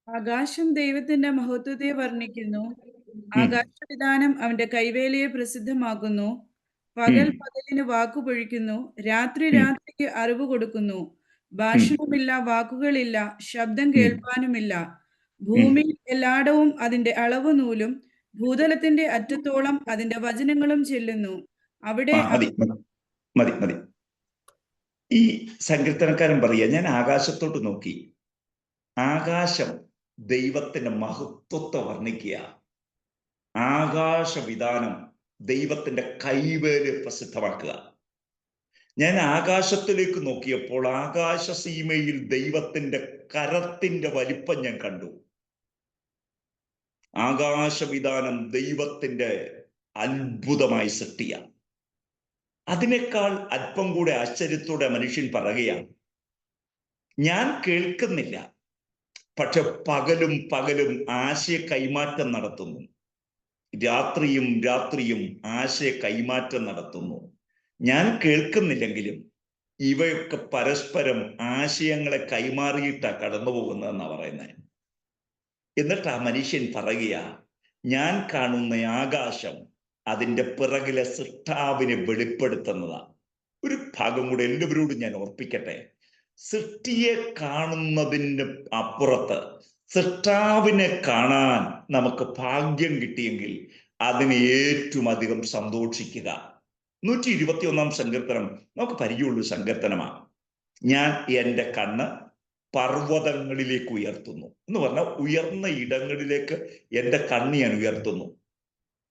ആകാശം ദൈവത്തിന്റെ മഹത്വത്തെ വർണ്ണിക്കുന്നു. ആകാശവിധാനം അവന്റെ കൈവേലയെ പ്രസിദ്ധമാക്കുന്നു. പകൽ പകലിന് വാക്കു പൊഴിക്കുന്നു, രാത്രി രാത്രിക്ക് അറിവ് കൊടുക്കുന്നു. ഭാഷണമില്ല, വാക്കുകളില്ല, ശബ്ദം കേൾപ്പാനുമില്ല. ഭൂമിയിൽ എല്ലായിടവും അതിന്റെ അളവ് നൂലും ഭൂതലത്തിന്റെ അറ്റത്തോളം അതിന്റെ വചനങ്ങളും ചെല്ലുന്നു. അവിടെ മതി. ഈ സങ്കീർത്തനക്കാരൻ പറയുക, ഞാൻ ആകാശത്തോട്ട് നോക്കി, ആകാശം ദൈവത്തിന്റെ മഹത്വത്തെ വർണ്ണിക്കുക. ആകാശവിധാനം ദൈവത്തിന്റെ കൈവേല് പ്രസിദ്ധമാക്കുക. ഞാൻ ആകാശത്തിലേക്ക് നോക്കിയപ്പോൾ ആകാശസീമയിൽ ദൈവത്തിന്റെ കരത്തിന്റെ വലിപ്പം ഞാൻ കണ്ടു. ആകാശവിധാനം ദൈവത്തിന്റെ അത്ഭുതമായി സൃഷ്ടിയാണ്. അതിനേക്കാൾ അല്പം കൂടെ ആശ്ചര്യത്തോടെ മനുഷ്യൻ പറയുകയാണ്, ഞാൻ കേൾക്കുന്നില്ല, പക്ഷെ പകലും ആശയ കൈമാറ്റം നടത്തുന്നു. രാത്രിയും ആശയ കൈമാറ്റം നടത്തുന്നു. ഞാൻ കേൾക്കുന്നില്ലെങ്കിലും ഇവയൊക്കെ പരസ്പരം ആശയങ്ങളെ കൈമാറിയിട്ടാ കടന്നു പോകുന്നതെന്നാ പറയുന്നത്. എന്നിട്ട് ആ മനുഷ്യൻ പറയുക, ഞാൻ കാണുന്ന ആകാശം അതിൻ്റെ പിറകിലെ സൃഷ്ടാവിനെ വെളിപ്പെടുത്തുന്നതാ. ഒരു ഭാഗം കൂടെ എല്ലാവരോടും ഞാൻ ഓർപ്പിക്കട്ടെ. സൃഷ്ടിയെ കാണുന്നതിന് അപ്പുറത്ത് സൃഷ്ടാവിനെ കാണാൻ നമുക്ക് ഭാഗ്യം കിട്ടിയെങ്കിൽ അതിന് ഏറ്റവും അധികം സന്തോഷിക്കുക. 121-ാം സങ്കീർത്തനം നമുക്ക് പരിചയമുള്ള സങ്കീർത്തനമാണ്. ഞാൻ എൻ്റെ കണ്ണ് പർവ്വതങ്ങളിലേക്ക് ഉയർത്തുന്നു എന്ന് പറഞ്ഞാൽ ഉയർന്ന ഇടങ്ങളിലേക്ക് എൻ്റെ കണ്ണ് ഞാൻ ഉയർത്തുന്നു.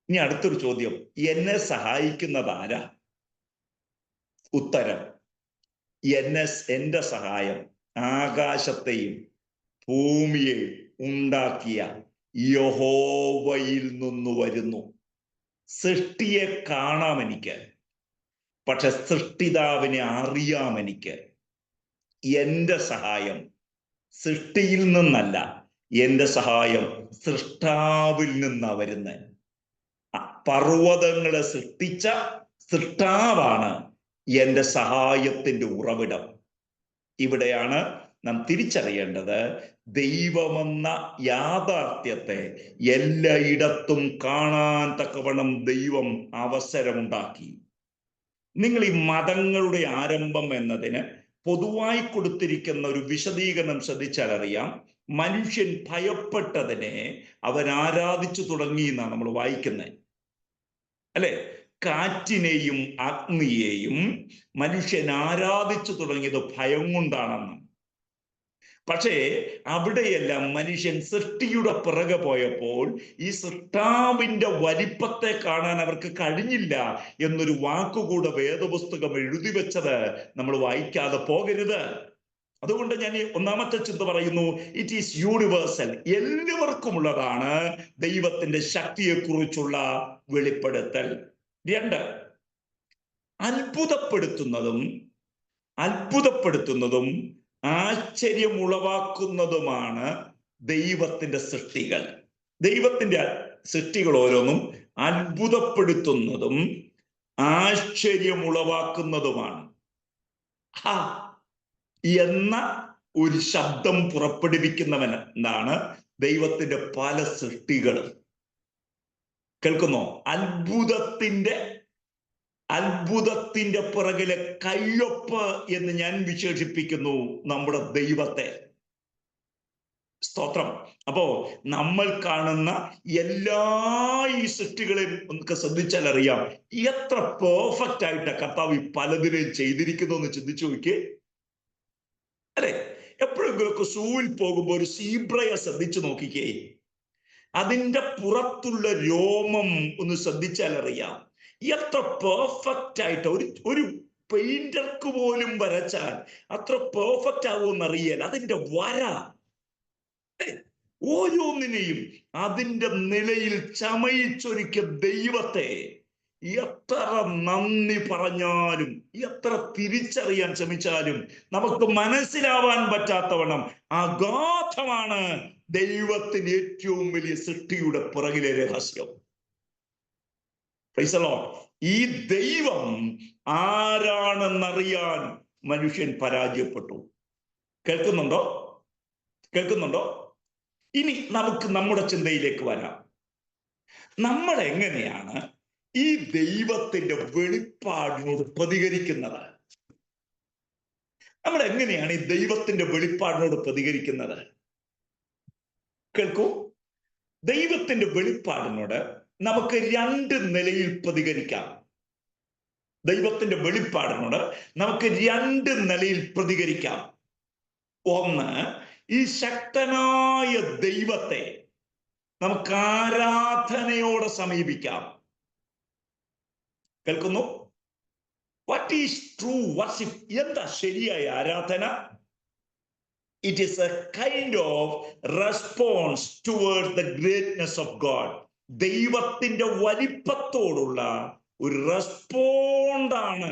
ഇനി അടുത്തൊരു ചോദ്യം, എന്നെ സഹായിക്കുന്നത് ആരാ? ഉത്തരം, എൻ്റെ സഹായം ആകാശത്തെയും ഭൂമിയെയും ഉണ്ടാക്കിയ യഹോവയിൽ നിന്ന് വരുന്നു. സൃഷ്ടിയെ കാണാം എനിക്ക്, പക്ഷെ സൃഷ്ടിതാവിനെ അറിയാം എനിക്ക്. എൻ്റെ സഹായം സൃഷ്ടിയിൽ നിന്നല്ല, എൻ്റെ സഹായം സൃഷ്ടാവിൽ നിന്നാ വരുന്നത്. പർവ്വതങ്ങളെ സൃഷ്ടിച്ച സൃഷ്ടാവാണ് എൻ്റെ സഹായത്തിന്റെ ഉറവിടം. ഇവിടെയാണ് നാം തിരിച്ചറിയേണ്ടത്, ദൈവമെന്ന യാഥാർത്ഥ്യത്തെ എല്ലായിടത്തും കാണാൻ തക്കവണ്ണം ദൈവം അവസരമുണ്ടാക്കി. നിങ്ങൾ ഈ മതങ്ങളുടെ ആരംഭം എന്നതിന് പൊതുവായി കൊടുത്തിരിക്കുന്ന ഒരു വിശദീകരണം ശ്രദ്ധിച്ചാൽ അറിയാം. മനുഷ്യൻ ഭയപ്പെട്ടതിനെ അവൻ ആരാധിച്ചു തുടങ്ങി എന്നാണ് നമ്മൾ വായിക്കുന്നത്, അല്ലെ? കാറ്റിനെയും അഗ്നിയെയും മനുഷ്യൻ ആരാധിച്ചു തുടങ്ങിയത് ഭയം കൊണ്ടാണെന്ന്. പക്ഷേ അവിടെയെല്ലാം മനുഷ്യൻ സൃഷ്ടിയുടെ പിറകെ പോയപ്പോൾ ഈ സൃഷ്ടാവിന്റെ വലിപ്പത്തെ കാണാൻ അവർക്ക് കഴിഞ്ഞില്ല എന്നൊരു വാക്കുകൂടെ വേദപുസ്തകം എഴുതി വെച്ചത് നമ്മൾ വായിക്കാതെ പോകരുത്. അതുകൊണ്ട് ഞാൻ ഒന്നാമത്തെ ചിന്ത പറയുന്നു, ഇറ്റ് ഈസ് യൂണിവേഴ്സൽ. എല്ലാവർക്കുമുള്ളതാണ് ദൈവത്തിന്റെ ശക്തിയെക്കുറിച്ചുള്ള വെളിപ്പെടുത്തൽ. 2, അത്ഭുതപ്പെടുത്തുന്നതും ആശ്ചര്യമുളവാക്കുന്നതുമാണ് ദൈവത്തിന്റെ സൃഷ്ടികൾ. ദൈവത്തിന്റെ സൃഷ്ടികൾ ഓരോന്നും അത്ഭുതപ്പെടുത്തുന്നതും ആശ്ചര്യമുളവാക്കുന്നതുമാണ്. എന്ന ഒരു ശബ്ദം പുറപ്പെടുവിക്കുന്നവൻ എന്നാണ് ദൈവത്തിന്റെ പല സൃഷ്ടികളും. കേൾക്കുന്നോ? അത്ഭുതത്തിന്റെ പിറകിലെ കയ്യൊപ്പ് എന്ന് ഞാൻ വിശേഷിപ്പിക്കുന്നു നമ്മുടെ ദൈവത്തെ. സ്തോത്രം. അപ്പോ നമ്മൾ കാണുന്ന എല്ലാ ഈ സൃഷ്ടികളെയും നമുക്ക് ശ്രദ്ധിച്ചാൽ അറിയാം എത്ര പെർഫെക്റ്റ് ആയിട്ട് കർത്താവ് പലതിനെയും ചെയ്തിരിക്കുന്നു എന്ന് ചിന്തിച്ചു നോക്കിയേ, അല്ലെ? എപ്പോഴെങ്കിലൊക്കെ സൂവിൽ പോകുമ്പോൾ ഒരു സീബ്രയെ ശ്രദ്ധിച്ചു നോക്കിക്കേ. അതിന്റെ പുറത്തുള്ള രോമം ഒന്ന് ശ്രദ്ധിച്ചാൽ അറിയാം എത്ര പെർഫെക്റ്റ് ആയിട്ട് ഒരു പെയിന്റർക്ക് പോലും വരച്ചാൽ അത്ര പെർഫെക്റ്റ് ആവുമെന്ന് അറിയാൻ അതിന്റെ വര ഓരോന്നിനെയും അതിന്റെ നിലയിൽ ചമയിച്ചൊരുക്കിയ ദൈവത്തെ എത്ര നന്ദി പറഞ്ഞാലും എത്ര തിരിച്ചറിയാൻ ശ്രമിച്ചാലും നമുക്ക് മനസ്സിലാവാൻ പറ്റാത്തവണ്ണം അഗാധമാണ് ദൈവത്തിന് ഏറ്റവും വലിയ സൃഷ്ടിയുടെ പുറകിലെ രഹസ്യം. Praise the Lord. ഈ ദൈവം ആരാണെന്നറിയാൻ മനുഷ്യൻ പരാജയപ്പെട്ടു. കേൾക്കുന്നുണ്ടോ? കേൾക്കുന്നുണ്ടോ? ഇനി നമുക്ക് നമ്മുടെ ചിന്തയിലേക്ക് വരാം. നമ്മൾ എങ്ങനെയാണ് ഈ ദൈവത്തിന്റെ വെളിപ്പാടിനോട് പ്രതികരിക്കുന്നത്? നമ്മൾ എങ്ങനെയാണ് ഈ ദൈവത്തിന്റെ വെളിപ്പാടിനോട് പ്രതികരിക്കുന്നത്? കേൾക്കൂ. ദൈവത്തിന്റെ വെളിപ്പാടിനോട് നമുക്ക് രണ്ട് നിലയിൽ പ്രതികരിക്കാം. ദൈവത്തിന്റെ വെളിപ്പാടിനോട് നമുക്ക് രണ്ട് നിലയിൽ പ്രതികരിക്കാം. ഒന്ന്, ഈ ശക്തനായ ദൈവത്തെ നമുക്ക് ആരാധനയോടെ സമീപിക്കാം. കേൾക്കുന്നു? What is true worship? എന്താ ശരിയായ ആരാധന? It is a kind of response towards the greatness of God. ദൈവത്തിന്റെ വലിപ്പത്തോടുള്ള ഒരു റെസ്പോണ്ടാണ്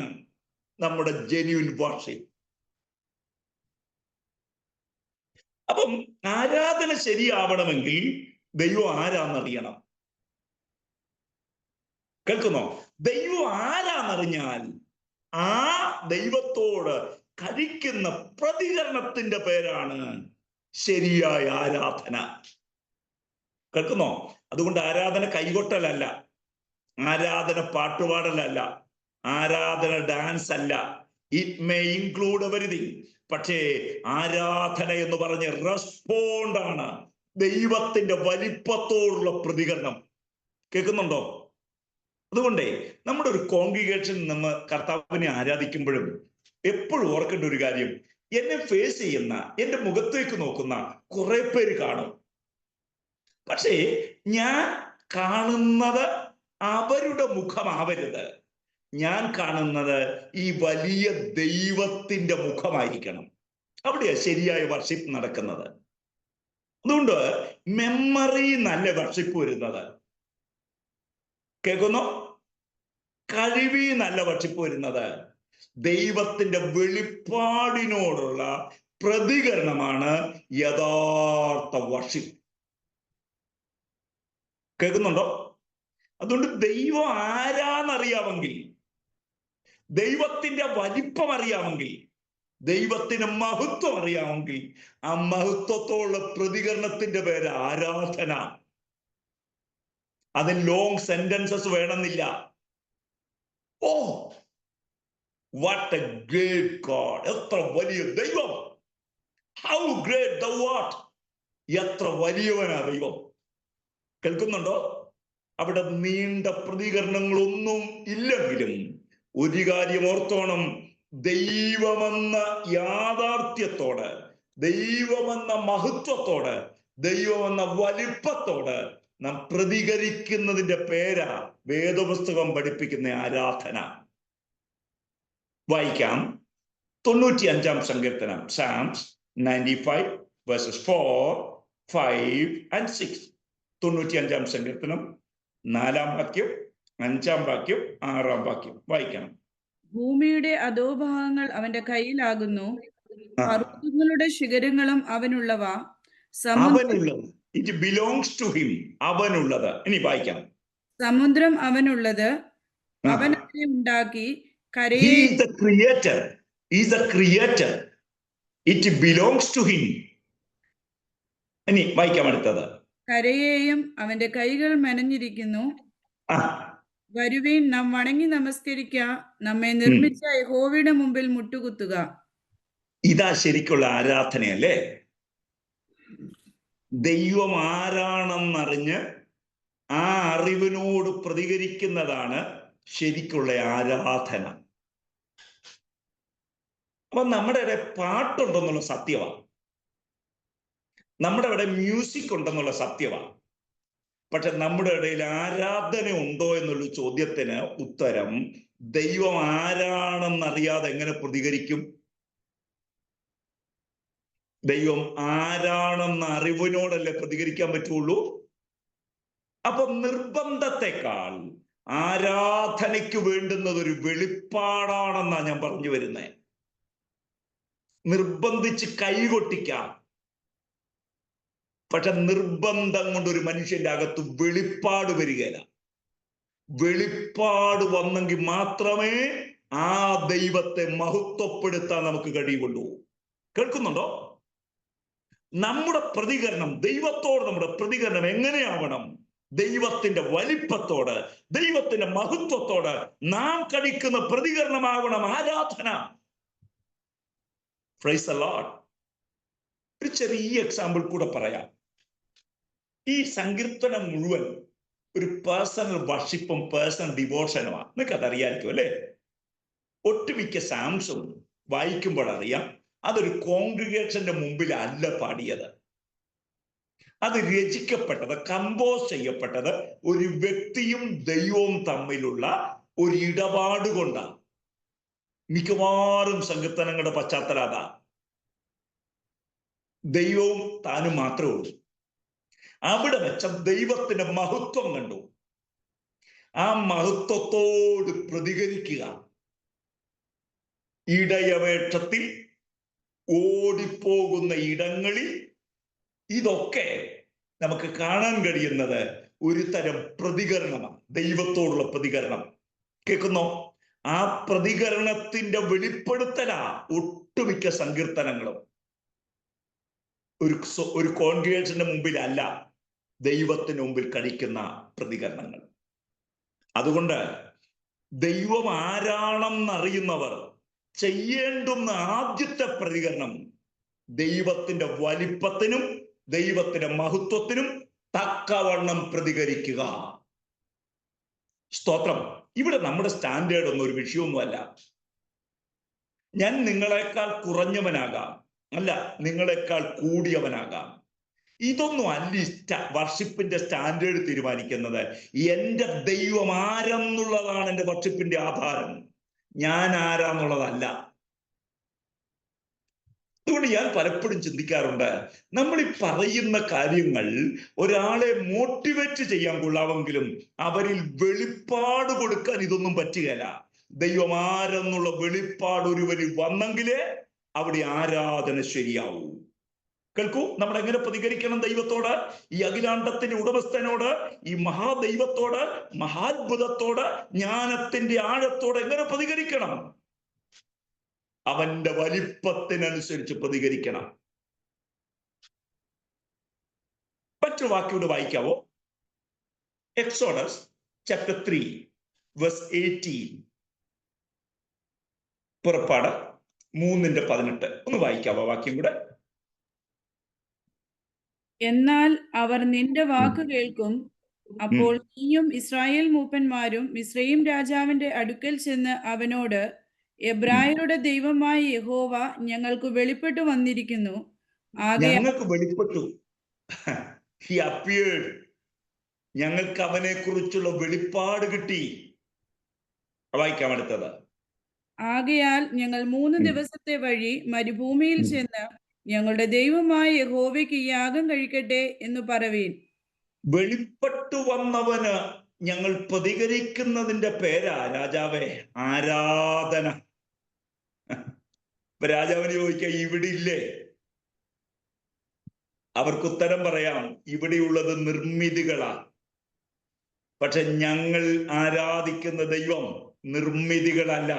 നമ്മുടെ ജെന്യുവൻ വർഷിപ്പ്. അപ്പം ആരാധന ശരിയാവണമെങ്കിൽ ദൈവം ആരാന്നറിയണം. കേൾക്കുന്നോ? ദൈവം ആരാന്നറിഞ്ഞാൽ ആ ദൈവത്തോട് കഴിക്കുന്ന പ്രതികരണത്തിന്റെ പേരാണ് ശരിയായ ആരാധന. കേൾക്കുന്നോ? അതുകൊണ്ട് ആരാധന കൈകൊട്ടലല്ല, ആരാധന പാട്ടുപാടലല്ല, ആരാധന ഡാൻസ് അല്ല. It may include everything. പക്ഷേ ആരാധന എന്ന് പറഞ്ഞ റെസ്പോണ്ടാണ്, ദൈവത്തിന്റെ വലിപ്പത്തോടുള്ള പ്രതികരണം. കേൾക്കുന്നുണ്ടോ? അതുകൊണ്ടേ നമ്മുടെ ഒരു കോൺഗ്രിഗേഷൻ നമ്മൾ കർത്താവിനെ ആരാധിക്കുമ്പോഴും എപ്പോഴും ഓർക്കേണ്ട ഒരു കാര്യം, എന്നെ ഫേസ് ചെയ്യുന്ന, എന്റെ മുഖത്തേക്ക് നോക്കുന്ന കുറെ പേര് കാണും. പക്ഷേ ഞാൻ കാണുന്നത് അവരുടെ മുഖമാവരുത്. ഞാൻ കാണുന്നത് ഈ വലിയ ദൈവത്തിന്റെ മുഖമായിരിക്കണം. അവിടെയാ ശരിയായ വർഷിപ്പ് നടക്കുന്നത്. അതുകൊണ്ട് മെമ്മറി നല്ല വർഷിപ്പ് വരുന്നത്. കേൾക്കുന്നോ? കഴിവി നല്ല വർഷിപ്പ് വരുന്നത് ദൈവത്തിന്റെ വെളിപ്പാടിനോടുള്ള പ്രതികരണമാണ് യഥാർത്ഥ വർഷിപ്പ്. കേൾക്കുന്നുണ്ടോ? അതുകൊണ്ട് ദൈവം ആരാന്നറിയാമെങ്കിൽ, ദൈവത്തിന്റെ വലിപ്പം അറിയാമെങ്കിൽ, ദൈവത്തിന് മഹത്വം അറിയാമെങ്കിൽ ആ മഹത്വത്തോടുള്ള പ്രതികരണത്തിന്റെ പേര് ആരാധന. അതിന് ലോങ് സെന്റൻസസ് വേണമെന്നില്ല. ഓ, വാട്ട് എ ഗ്രേറ്റ് ഗോഡ്! എത്ര വലിയ ദൈവം! How great thou art! എത്ര വലിയവനാ ദൈവം! കേൾക്കുന്നുണ്ടോ? അവിടെ നീണ്ട പ്രതികരണങ്ങളൊന്നും ഇല്ലെങ്കിലും ഒരു കാര്യം ഓർത്തോണം, ദൈവമെന്ന യാഥാർത്ഥ്യത്തോട്, ദൈവമെന്ന മഹത്വത്തോട്, ദൈവമെന്ന വലിപ്പത്തോട് നാം പ്രതികരിക്കുന്നതിന്റെ പേരാ വേദപുസ്തകം പഠിപ്പിക്കുന്ന ആരാധന. വായിക്കാം 95-ാം സങ്കീർത്തനം, Psalms 95 verses 4, 5 and 6. 95-ാം സങ്കീർത്തനം 4-ാം വാക്യം, 5-ാം വാക്യം, 6-ാം വാക്യം വായിക്കണം. ഭൂമിയുടെ അധോഭാഗങ്ങൾ അവന്റെ കയ്യിലാകുന്നു, പർവ്വതങ്ങളുടെ ശിഖരങ്ങളും അവനുള്ളവ. അവനുള്ളത്, ഇറ്റ് ബിലോങ്സ് ടു ഹിം. അവനുള്ളത്. ഇനി വായിക്കാം. സമുദ്രം അവനുള്ളത്, അവൻ അതിനെ ഉണ്ടാക്കി. He is the creator. He is the creator. It belongs to him. ഇനി വായിക്കാം അടുത്തത്. കരയെയും അവന്റെ കൈകൾ മെനഞ്ഞിരിക്കുന്നു. വരുവീൻ, നാം വണങ്ങി നമസ്കരിക്ക, നമ്മെ നിർമ്മിച്ച യഹോവയുടെ മുമ്പിൽ മുട്ടുകുത്തുക. ഇതാ ശരിക്കുള്ള ആരാധനയല്ലേ? ദൈവം ആരാണെന്നറിഞ്ഞ് ആ അറിവിനോട് പ്രതികരിക്കുന്നതാണ് ശരിക്കുള്ള ആരാധന. അപ്പൊ നമ്മുടെ പാട്ടുണ്ടെന്നുള്ള സത്യമാണ്. നമ്മുടെ അവിടെ മ്യൂസിക് ഉണ്ടെന്നുള്ള സത്യമാണ്. പക്ഷെ നമ്മുടെ ഇടയിൽ ആരാധന ഉണ്ടോ എന്നുള്ള ചോദ്യത്തിന് ഉത്തരം ദൈവം ആരാണെന്നറിയാതെ എങ്ങനെ പ്രതികരിക്കും? ദൈവം ആരാണെന്ന അറിവിനോടല്ലേ പ്രതികരിക്കാൻ പറ്റുള്ളൂ. അപ്പൊ നിർബന്ധത്തെക്കാൾ ആരാധനയ്ക്ക് വേണ്ടുന്നത് ഒരു വെളിപ്പാടാണെന്നാ ഞാൻ പറഞ്ഞു വരുന്നേ. നിർബന്ധിച്ച് കൈകൊട്ടിക്കാം, പക്ഷെ നിർബന്ധം കൊണ്ട് ഒരു മനുഷ്യന്റെ അകത്ത് വെളിപ്പാട് വരികയില്ല. വെളിപ്പാട് വന്നെങ്കിൽ മാത്രമേ ആ ദൈവത്തെ മഹത്വപ്പെടുത്താൻ നമുക്ക് കഴിയുള്ളൂ. കേൾക്കുന്നുണ്ടോ? നമ്മുടെ പ്രതികരണം ദൈവത്തോട്, നമ്മുടെ പ്രതികരണം എങ്ങനെയാവണം? ദൈവത്തിന്റെ വലിപ്പത്തോട്, ദൈവത്തിന്റെ മഹത്വത്തോട് നാം കഴിക്കുന്ന പ്രതികരണമാവണം ആരാധന. Praise the Lord. ഒരു ചെറിയ എക്സാമ്പിൾ കൂടെ പറയാം. ഈ സങ്കീർത്തനം മുഴുവൻ ഒരു പേഴ്സണൽ വർഷിപ്പും പേഴ്സണൽ ഡിവോഷനുമാണ്. നിങ്ങൾക്ക് അതറിയാമായിരിക്കും അല്ലേ? ഒട്ടുമിക്ക സാംസും വായിക്കുമ്പോൾ അറിയാം അതൊരു കോൺഗ്രിഗേഷന്റെ മുമ്പിലല്ല പാടിയത്. അത് രചിക്കപ്പെട്ടത്, കമ്പോസ് ചെയ്യപ്പെട്ടത് ഒരു വ്യക്തിയും ദൈവവും തമ്മിലുള്ള ഒരു ഇടപാട് കൊണ്ടാണ്. മിക്കവാറും സങ്കീർത്തനങ്ങളുടെ പശ്ചാത്തലം അതാ. ദൈവവും താനും മാത്രമേ ഉള്ളൂ. അവിടെ വെച്ച ദൈവത്തിന്റെ മഹത്വം കണ്ടു. ആ മഹത്വത്തോട് പ്രതികരിക്കുക. ഇടയവേഷത്തിൽ ഓടിപ്പോകുന്ന ഇടങ്ങളിൽ ഇതൊക്കെ നമുക്ക് കാണാൻ കഴിയുന്നത് ഒരു തരം പ്രതികരണമാണ്, ദൈവത്തോടുള്ള പ്രതികരണം. കേൾക്കുന്നോ? ആ പ്രതികരണത്തിന്റെ വെളിപ്പെടുത്തലാ ഒട്ടുമിക്ക സങ്കീർത്തനങ്ങളും. ഒരു കോൺഗ്രിഗേഷന്റെ മുമ്പിലല്ല, ദൈവത്തിന് മുമ്പിൽ കഴിക്കുന്ന പ്രതികരണങ്ങൾ. അതുകൊണ്ട് ദൈവം ആരാണെന്നറിയുന്നവർ ചെയ്യേണ്ടുന്ന ആദ്യത്തെ പ്രതികരണം ദൈവത്തിന്റെ വലിപ്പത്തിനും ദൈവത്തിന്റെ മഹത്വത്തിനും തക്കവണ്ണം പ്രതികരിക്കുക. സ്തോത്രം. ഇവിടെ നമ്മുടെ സ്റ്റാൻഡേർഡ് ഒന്നും ഒരു വിഷയമൊന്നുമല്ല. ഞാൻ നിങ്ങളെക്കാൾ കുറഞ്ഞവനാകാം, അല്ല നിങ്ങളെക്കാൾ കൂടിയവനാകാം. ഇതൊന്നും അല്ല വർഷിപ്പിന്റെ സ്റ്റാൻഡേർഡ് തീരുമാനിക്കുന്നത്. എൻ്റെ ദൈവം ആരെന്നുള്ളതാണ് എൻ്റെ വർഷിപ്പിന്റെ ആധാരം, ഞാൻ ആരാന്നുള്ളതല്ല. അതുകൊണ്ട് ഞാൻ പലപ്പോഴും ചിന്തിക്കാറുണ്ട്, നമ്മൾ ഈ പറയുന്ന കാര്യങ്ങൾ ഒരാളെ മോട്ടിവേറ്റ് ചെയ്യാൻ കൊള്ളാമെങ്കിലും അവരിൽ വെളിപ്പാട് കൊടുക്കാൻ ഇതൊന്നും പറ്റുകയില്ല. ദൈവം ആരെന്നുള്ള വെളിപ്പാട് ഒരുവരിൽ വന്നെങ്കിലേ അവിടെ ആരാധന ശരിയാവൂ. കേൾക്കൂ, നമ്മൾ എങ്ങനെ പ്രതികരിക്കണം ദൈവത്തോട്, ഈ അഖിലാണ്ടത്തിന്റെ ഉടമസ്ഥനോട്, ഈ മഹാദൈവത്തോട്, മഹാത്ഭുതത്തോട്, ജ്ഞാനത്തിന്റെ ആഴത്തോട് എങ്ങനെ പ്രതികരിക്കണം? അവന്റെ വലിപ്പത്തിനനുസരിച്ച് പ്രതികരിക്കണം. മറ്റൊരു വാക്യോട് വായിക്കാവോ? Exodus chapter 3 verse 18. പുറപ്പാട് 3:18 ഒന്ന് വായിക്കാവോ വാക്യം കൂടെ? എന്നാൽ അവർ നിന്റെ വാക്ക് കേൾക്കും. അപ്പോൾ നീയും ഇസ്രായേൽ മൂപ്പന്മാരും മിസ്രയീം രാജാവിന്റെ അടുക്കൽ ചെന്ന് അവനോട്, എബ്രായരുടെ ദൈവമായ യഹോവ ഞങ്ങൾക്ക് വെളിപ്പെട്ടു വന്നിരിക്കുന്നു. ഞങ്ങൾക്ക് വെളിപ്പെട്ടു, he appeared. ഞങ്ങൾക്ക് അവനെ കുറിച്ചുള്ള വെളിപ്പാട് കിട്ടി. വായിക്കാം അടുത്തത്. ആകയാൽ ഞങ്ങൾ 3 ദിവസത്തെ വഴി മരുഭൂമിയിൽ ചെന്ന് ഞങ്ങളുടെ ദൈവമായ യഹോവയ്ക്ക് യാഗം കഴിക്കട്ടെ എന്ന് പറവീൻ. വെളിപ്പെട്ടു വന്നവന് ഞങ്ങൾ പ്രതികരിക്കുന്നതിന്റെ പേരാ രാജാവേ ആരാധന. രാജാവിന് ചോദിക്കാം, ഇവിടെ ഇല്ലേ? അവർക്ക് ഉത്തരം പറയാം, ഇവിടെയുള്ളത് നിർമ്മിതികളാ. പക്ഷെ ഞങ്ങൾ ആരാധിക്കുന്ന ദൈവം നിർമ്മിതികളല്ല.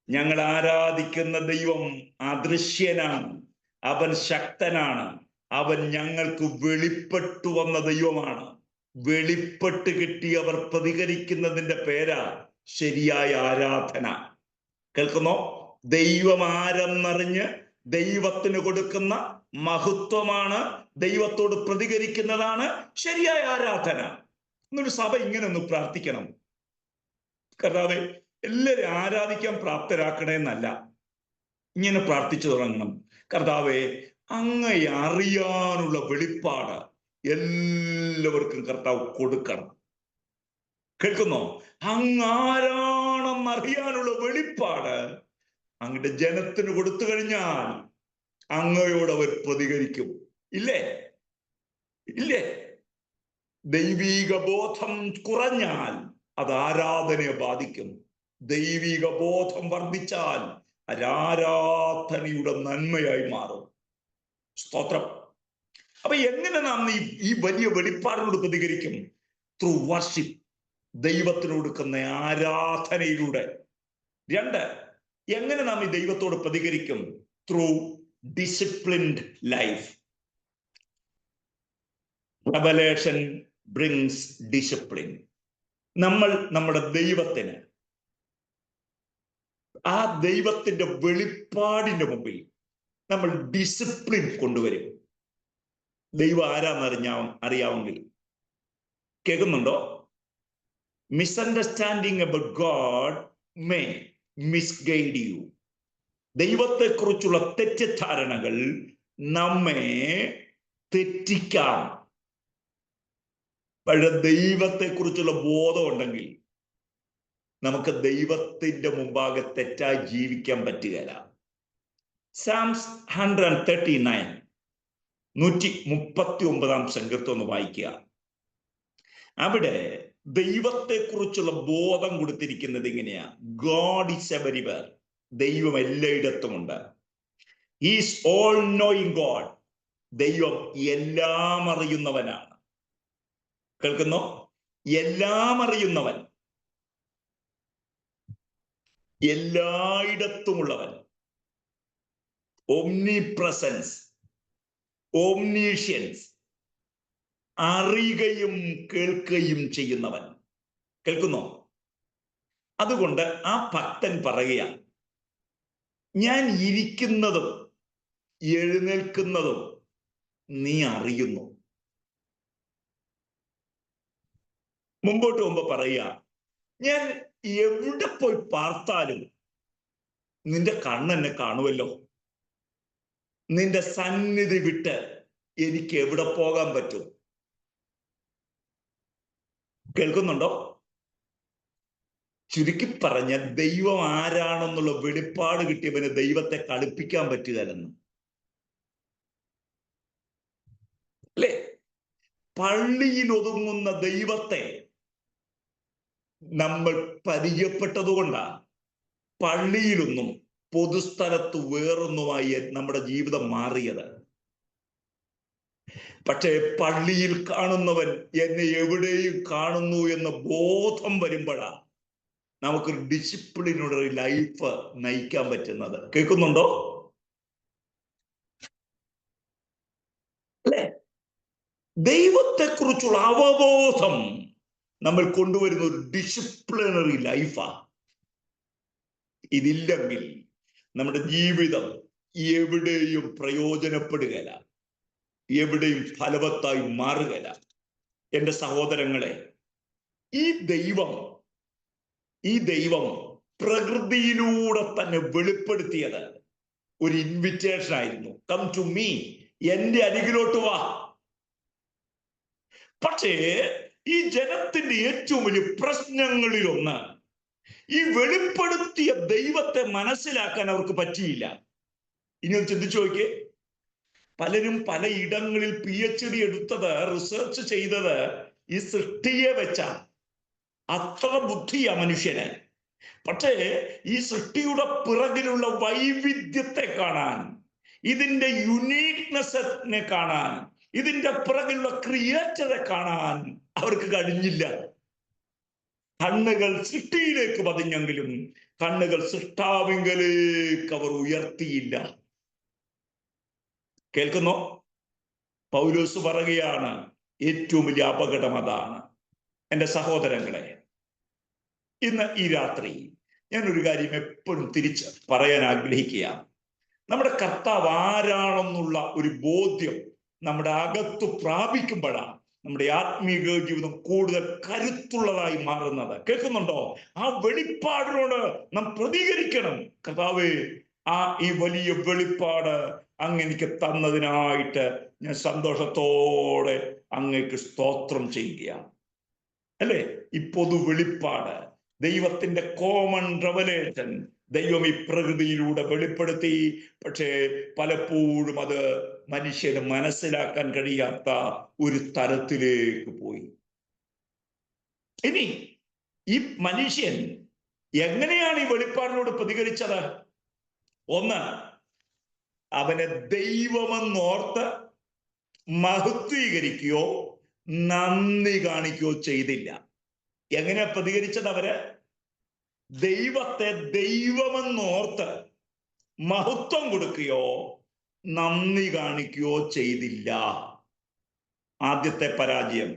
ഞങ്ങൾ ആരാധിക്കുന്ന ദൈവം അദൃശ്യനാണ്, അവൻ ശക്തനാണ്, അവൻ ഞങ്ങൾക്ക് വെളിപ്പെട്ടു വന്ന ദൈവമാണ്. വെളിപ്പെട്ട് കിട്ടിയവർ പ്രതികരിക്കുന്നതിന്റെ പേരാ ശരിയായ ആരാധന. കേൾക്കുന്നോ? ദൈവം ആരെന്നറിഞ്ഞ് ദൈവത്തിന് കൊടുക്കുന്ന മഹത്വമാണ്, ദൈവത്തോട് പ്രതികരിക്കുന്നതാണ് ശരിയായ ആരാധന. എന്നൊരു സഭ ഇങ്ങനെ ഒന്ന് പ്രാർത്ഥിക്കണം, കർത്താവേ എല്ലാവരും ആരാധിക്കാൻ പ്രാപ്തരാക്കണേ എന്നല്ല, ഇങ്ങനെ പ്രാർത്ഥിച്ചു തുടങ്ങണം. കർത്താവേ അങ്ങയെ അറിയാനുള്ള വെളിപ്പാട് എല്ലാവർക്കും കർത്താവ് കൊടുക്കണം. കേൾക്കുന്നോ? അങ്ങാരാണെന്ന് അറിയാനുള്ള വെളിപ്പാട് അങ്ങയുടെ ജനത്തിന് കൊടുത്തു കഴിഞ്ഞാൽ അങ്ങയോട് അവർ പ്രതികരിക്കും. ഇല്ലേ? ഇല്ലേ? ദൈവീക ബോധം കുറഞ്ഞാൽ അത് ആരാധനയെ ബാധിക്കും. ദൈവിക ബോധം വർദ്ധിച്ചാൽ അത് ആരാധനയുടെ നന്മയായി മാറും. സ്തോത്രം. അപ്പൊ എങ്ങനെ നാം ഈ വലിയ വെളിപ്പാടിനോട് പ്രതികരിക്കും? ത്രൂ വർഷിപ്പ്, ദൈവത്തിന് കൊടുക്കുന്ന ആരാധനയിലൂടെ. 2, എങ്ങനെ നാം ഈ ദൈവത്തോട് പ്രതികരിക്കും? Through disciplined life. Revelation brings discipline. നമ്മൾ നമ്മുടെ ദൈവത്തിന്, ആ ദൈവത്തിന്റെ വെളിപ്പാടിന്റെ മുമ്പിൽ നമ്മൾ ഡിസിപ്ലിൻ കൊണ്ടുവരും. ദൈവം ആരാന്ന് അറിയാമെങ്കിൽ. കേൾക്കുന്നുണ്ടോ? Misunderstanding about God may misguide you. ദൈവത്തെക്കുറിച്ചുള്ള തെറ്റിദ്ധാരണകൾ നമ്മെ തെറ്റിക്കാം. പക്ഷെ ദൈവത്തെക്കുറിച്ചുള്ള ബോധം ഉണ്ടെങ്കിൽ നമുക്ക് ദൈവത്തിന്റെ മുമ്പാകെ തെറ്റായി ജീവിക്കാൻ പറ്റുകയില്ല. സാംസ് 139, 139 സങ്കീർത്തം ഒന്ന് വായിക്കുക. അവിടെ ദൈവത്തെക്കുറിച്ചുള്ള ബോധം കൊടുത്തിരിക്കുന്നത് ഇങ്ങനെയാ: ഗോഡ് ഈസ് എവരിവെയർ. ദൈവം എല്ലായിടത്തുമുണ്ട്. Is all knowing God. ദൈവം എല്ലാം അറിയുന്നവനാണ്. കേൾക്കുന്നോ? എല്ലാം അറിയുന്നവൻ, എല്ലായിടത്തുമുള്ളവൻ. ഓംനി പ്രസൻസ്, ഓംനീഷ്യൻസ്, അറിയുകയും കേൾക്കുകയും ചെയ്യുന്നവൻ. കേൾക്കുന്നോ? അതുകൊണ്ട് ആ ഭക്തൻ പറയുക, ഞാൻ ഇരിക്കുന്നതും എഴുന്നേൽക്കുന്നതും നീ അറിയുന്നു. മുമ്പോട്ട് പോകുമ്പോ പറയുക, ഞാൻ എവിടെ പോയി പാർത്താലും നിന്റെ കണ്ണെന്നെ കാണുമല്ലോ. നിന്റെ സന്നിധി വിട്ട് എനിക്ക് എവിടെ പോകാൻ പറ്റും? കേൾക്കുന്നുണ്ടോ? ചുരുക്കി പറഞ്ഞ, ദൈവം ആരാണെന്നുള്ള വെളിപ്പാട് കിട്ടിയവന് ദൈവത്തെ കളിപ്പിക്കാൻ പറ്റുകയെന്ന്. അല്ലേ? പള്ളിയിൽ ഒതുങ്ങുന്ന ദൈവത്തെ നമ്മൾ പരിചയപ്പെട്ടതുകൊണ്ടാണ് പള്ളിയിലൊന്നും പൊതുസ്ഥലത്ത് വേറൊന്നുമായി നമ്മുടെ ജീവിതം മാറിയത്. പക്ഷേ പള്ളിയിൽ കാണുന്നവൻ എന്നെ എവിടെയും കാണുന്നു എന്ന ബോധം വരുമ്പോഴാണ് നമുക്കൊരു ഡിസിപ്ലിനോട് ലൈഫ് നയിക്കാൻ പറ്റുന്നത്. കേൾക്കുന്നുണ്ടോ? അല്ലേ? ദൈവത്തെക്കുറിച്ചുള്ള അവബോധം നമ്മൾ കൊണ്ടുവരുന്ന ഒരു ഡിസിപ്ലിനറി ലൈഫാ. ഇതില്ലെങ്കിൽ നമ്മുടെ ജീവിതം എവിടെയും പ്രയോജനപ്പെടുകയില്ല, എവിടെയും ഫലവത്തായി മാറുകയില്ല. എൻ്റെ സഹോദരങ്ങളെ, ഈ ദൈവം പ്രകൃതിയിലൂടെ തന്നെ വെളിപ്പെടുത്തിയത് ഒരു ഇൻവിറ്റേഷൻ ആയിരുന്നു. കം ടു മീ, എന്റെ അരികിലോട്ട് വാ. പക്ഷേ ഈ ജനത്തിന്റെ ഏറ്റവും വലിയ പ്രശ്നങ്ങളിലൊന്ന്, ഈ വെളിപ്പെടുത്തിയ ദൈവത്തെ മനസ്സിലാക്കാൻ അവർക്ക് പറ്റിയില്ല. ഇനി ഒന്ന് ചിന്തിച്ചു നോക്കിയേ. പലരും പല ഇടങ്ങളിൽ PhD എടുത്തത്, റിസർച്ച് ചെയ്തത് ഈ സൃഷ്ടിയെ വെച്ചാണ്. അത്ര ബുദ്ധിയാ മനുഷ്യന്. പക്ഷേ ഈ സൃഷ്ടിയുടെ പിറകിലുള്ള വൈവിധ്യത്തെ കാണാൻ, ഇതിന്റെ യുണീക്നെസ്സിനെ കാണാൻ, ഇതിന്റെ പിറകിലുള്ള ക്രിയേറ്ററെ കാണാൻ അവർക്ക് കഴിഞ്ഞില്ല. കണ്ണുകൾ സൃഷ്ടിയിലേക്ക് പതിഞ്ഞെങ്കിലും കണ്ണുകൾ സൃഷ്ടാവിങ്കലേക്ക് അവർ ഉയർത്തിയില്ല. കേൾക്കുന്നോ? പൗലോസ് പറയുകയാണ്, ഏറ്റവും വലിയ അപകടം അതാണ്. എൻ്റെ സഹോദരങ്ങളെ, ഇന്ന് ഈ രാത്രി ഞാനൊരു കാര്യം എപ്പോഴും തിരിച്ച് പറയാൻ ആഗ്രഹിക്കുകയാണ്. നമ്മുടെ കർത്താവ് ആരാണെന്നുള്ള ഒരു ബോധ്യം നമ്മുടെ അകത്ത് പ്രാപിക്കുമ്പോഴാണ് നമ്മുടെ ആത്മീയ ജീവിതം കൂടുതൽ കരുത്തുള്ളതായി മാറുന്നത്. കേൾക്കുന്നുണ്ടോ? ആ വെളിപ്പാടിനോട് നാം പ്രതികരിക്കണം. കർത്താവേ, ഈ വലിയ വെളിപ്പാട് അങ്ങ് എനിക്ക് തന്നതിനായിട്ട് ഞാൻ സന്തോഷത്തോടെ അങ്ങേക്ക് സ്തോത്രം ചെയ്യുകയാണ്. അല്ലേ? ഈ പൊതു വെളിപ്പാട്, ദൈവത്തിന്റെ കോമൺ റെവലേഷൻ ദൈവം ഈ പ്രകൃതിയിലൂടെ വെളിപ്പെടുത്തി. പക്ഷേ പലപ്പോഴും അത് മനുഷ്യന് മനസ്സിലാക്കാൻ കഴിയാത്ത ഒരു തരത്തിലേക്ക് പോയി. ഇനി ഈ മനുഷ്യൻ എങ്ങനെയാണ് ഈ വെളിപ്പാടിനോട് പ്രതികരിച്ചത്? ഒന്ന്, അവനെ ദൈവമെന്നോർത്ത് മഹത്വീകരിക്കുകയോ നന്ദി കാണിക്കുകയോ ചെയ്തില്ല. എങ്ങനെ പ്രതികരിച്ചത്? അവര് ദൈവത്തെ ദൈവമെന്നോർത്ത് മഹത്വം കൊടുക്കുകയോ നന്ദി കാണിക്കുകയോ ചെയ്തില്ല. ആദ്യത്തെ പരാജയം.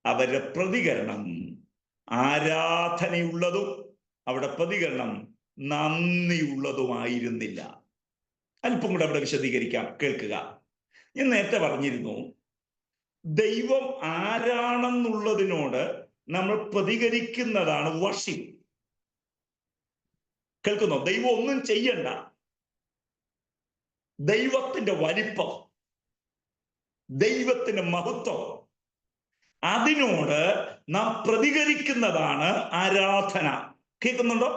അവരുടെ പ്രതികരണം ആരാധനയുള്ളതും അവിടെ പ്രതികരണം നന്ദിയുള്ളതുമായിരുന്നില്ല. അല്പം കൂടെ അവിടെ വിശദീകരിക്കാം, കേൾക്കുക. ഞാൻ നേരത്തെ പറഞ്ഞിരുന്നു, ദൈവം ആരാണെന്നുള്ളതിനോട് നമ്മൾ പ്രതികരിക്കുന്നതാണ് വർഷിപ്പ്. കേൾക്കുന്നോ? ദൈവം ഒന്നും ചെയ്യണ്ട, ദൈവത്തിന്റെ വലിപ്പം, ദൈവത്തിന്റെ മഹത്വം, അതിനോട് നാം പ്രതികരിക്കുന്നതാണ് ആരാധന. കേൾക്കുന്നുണ്ടോ?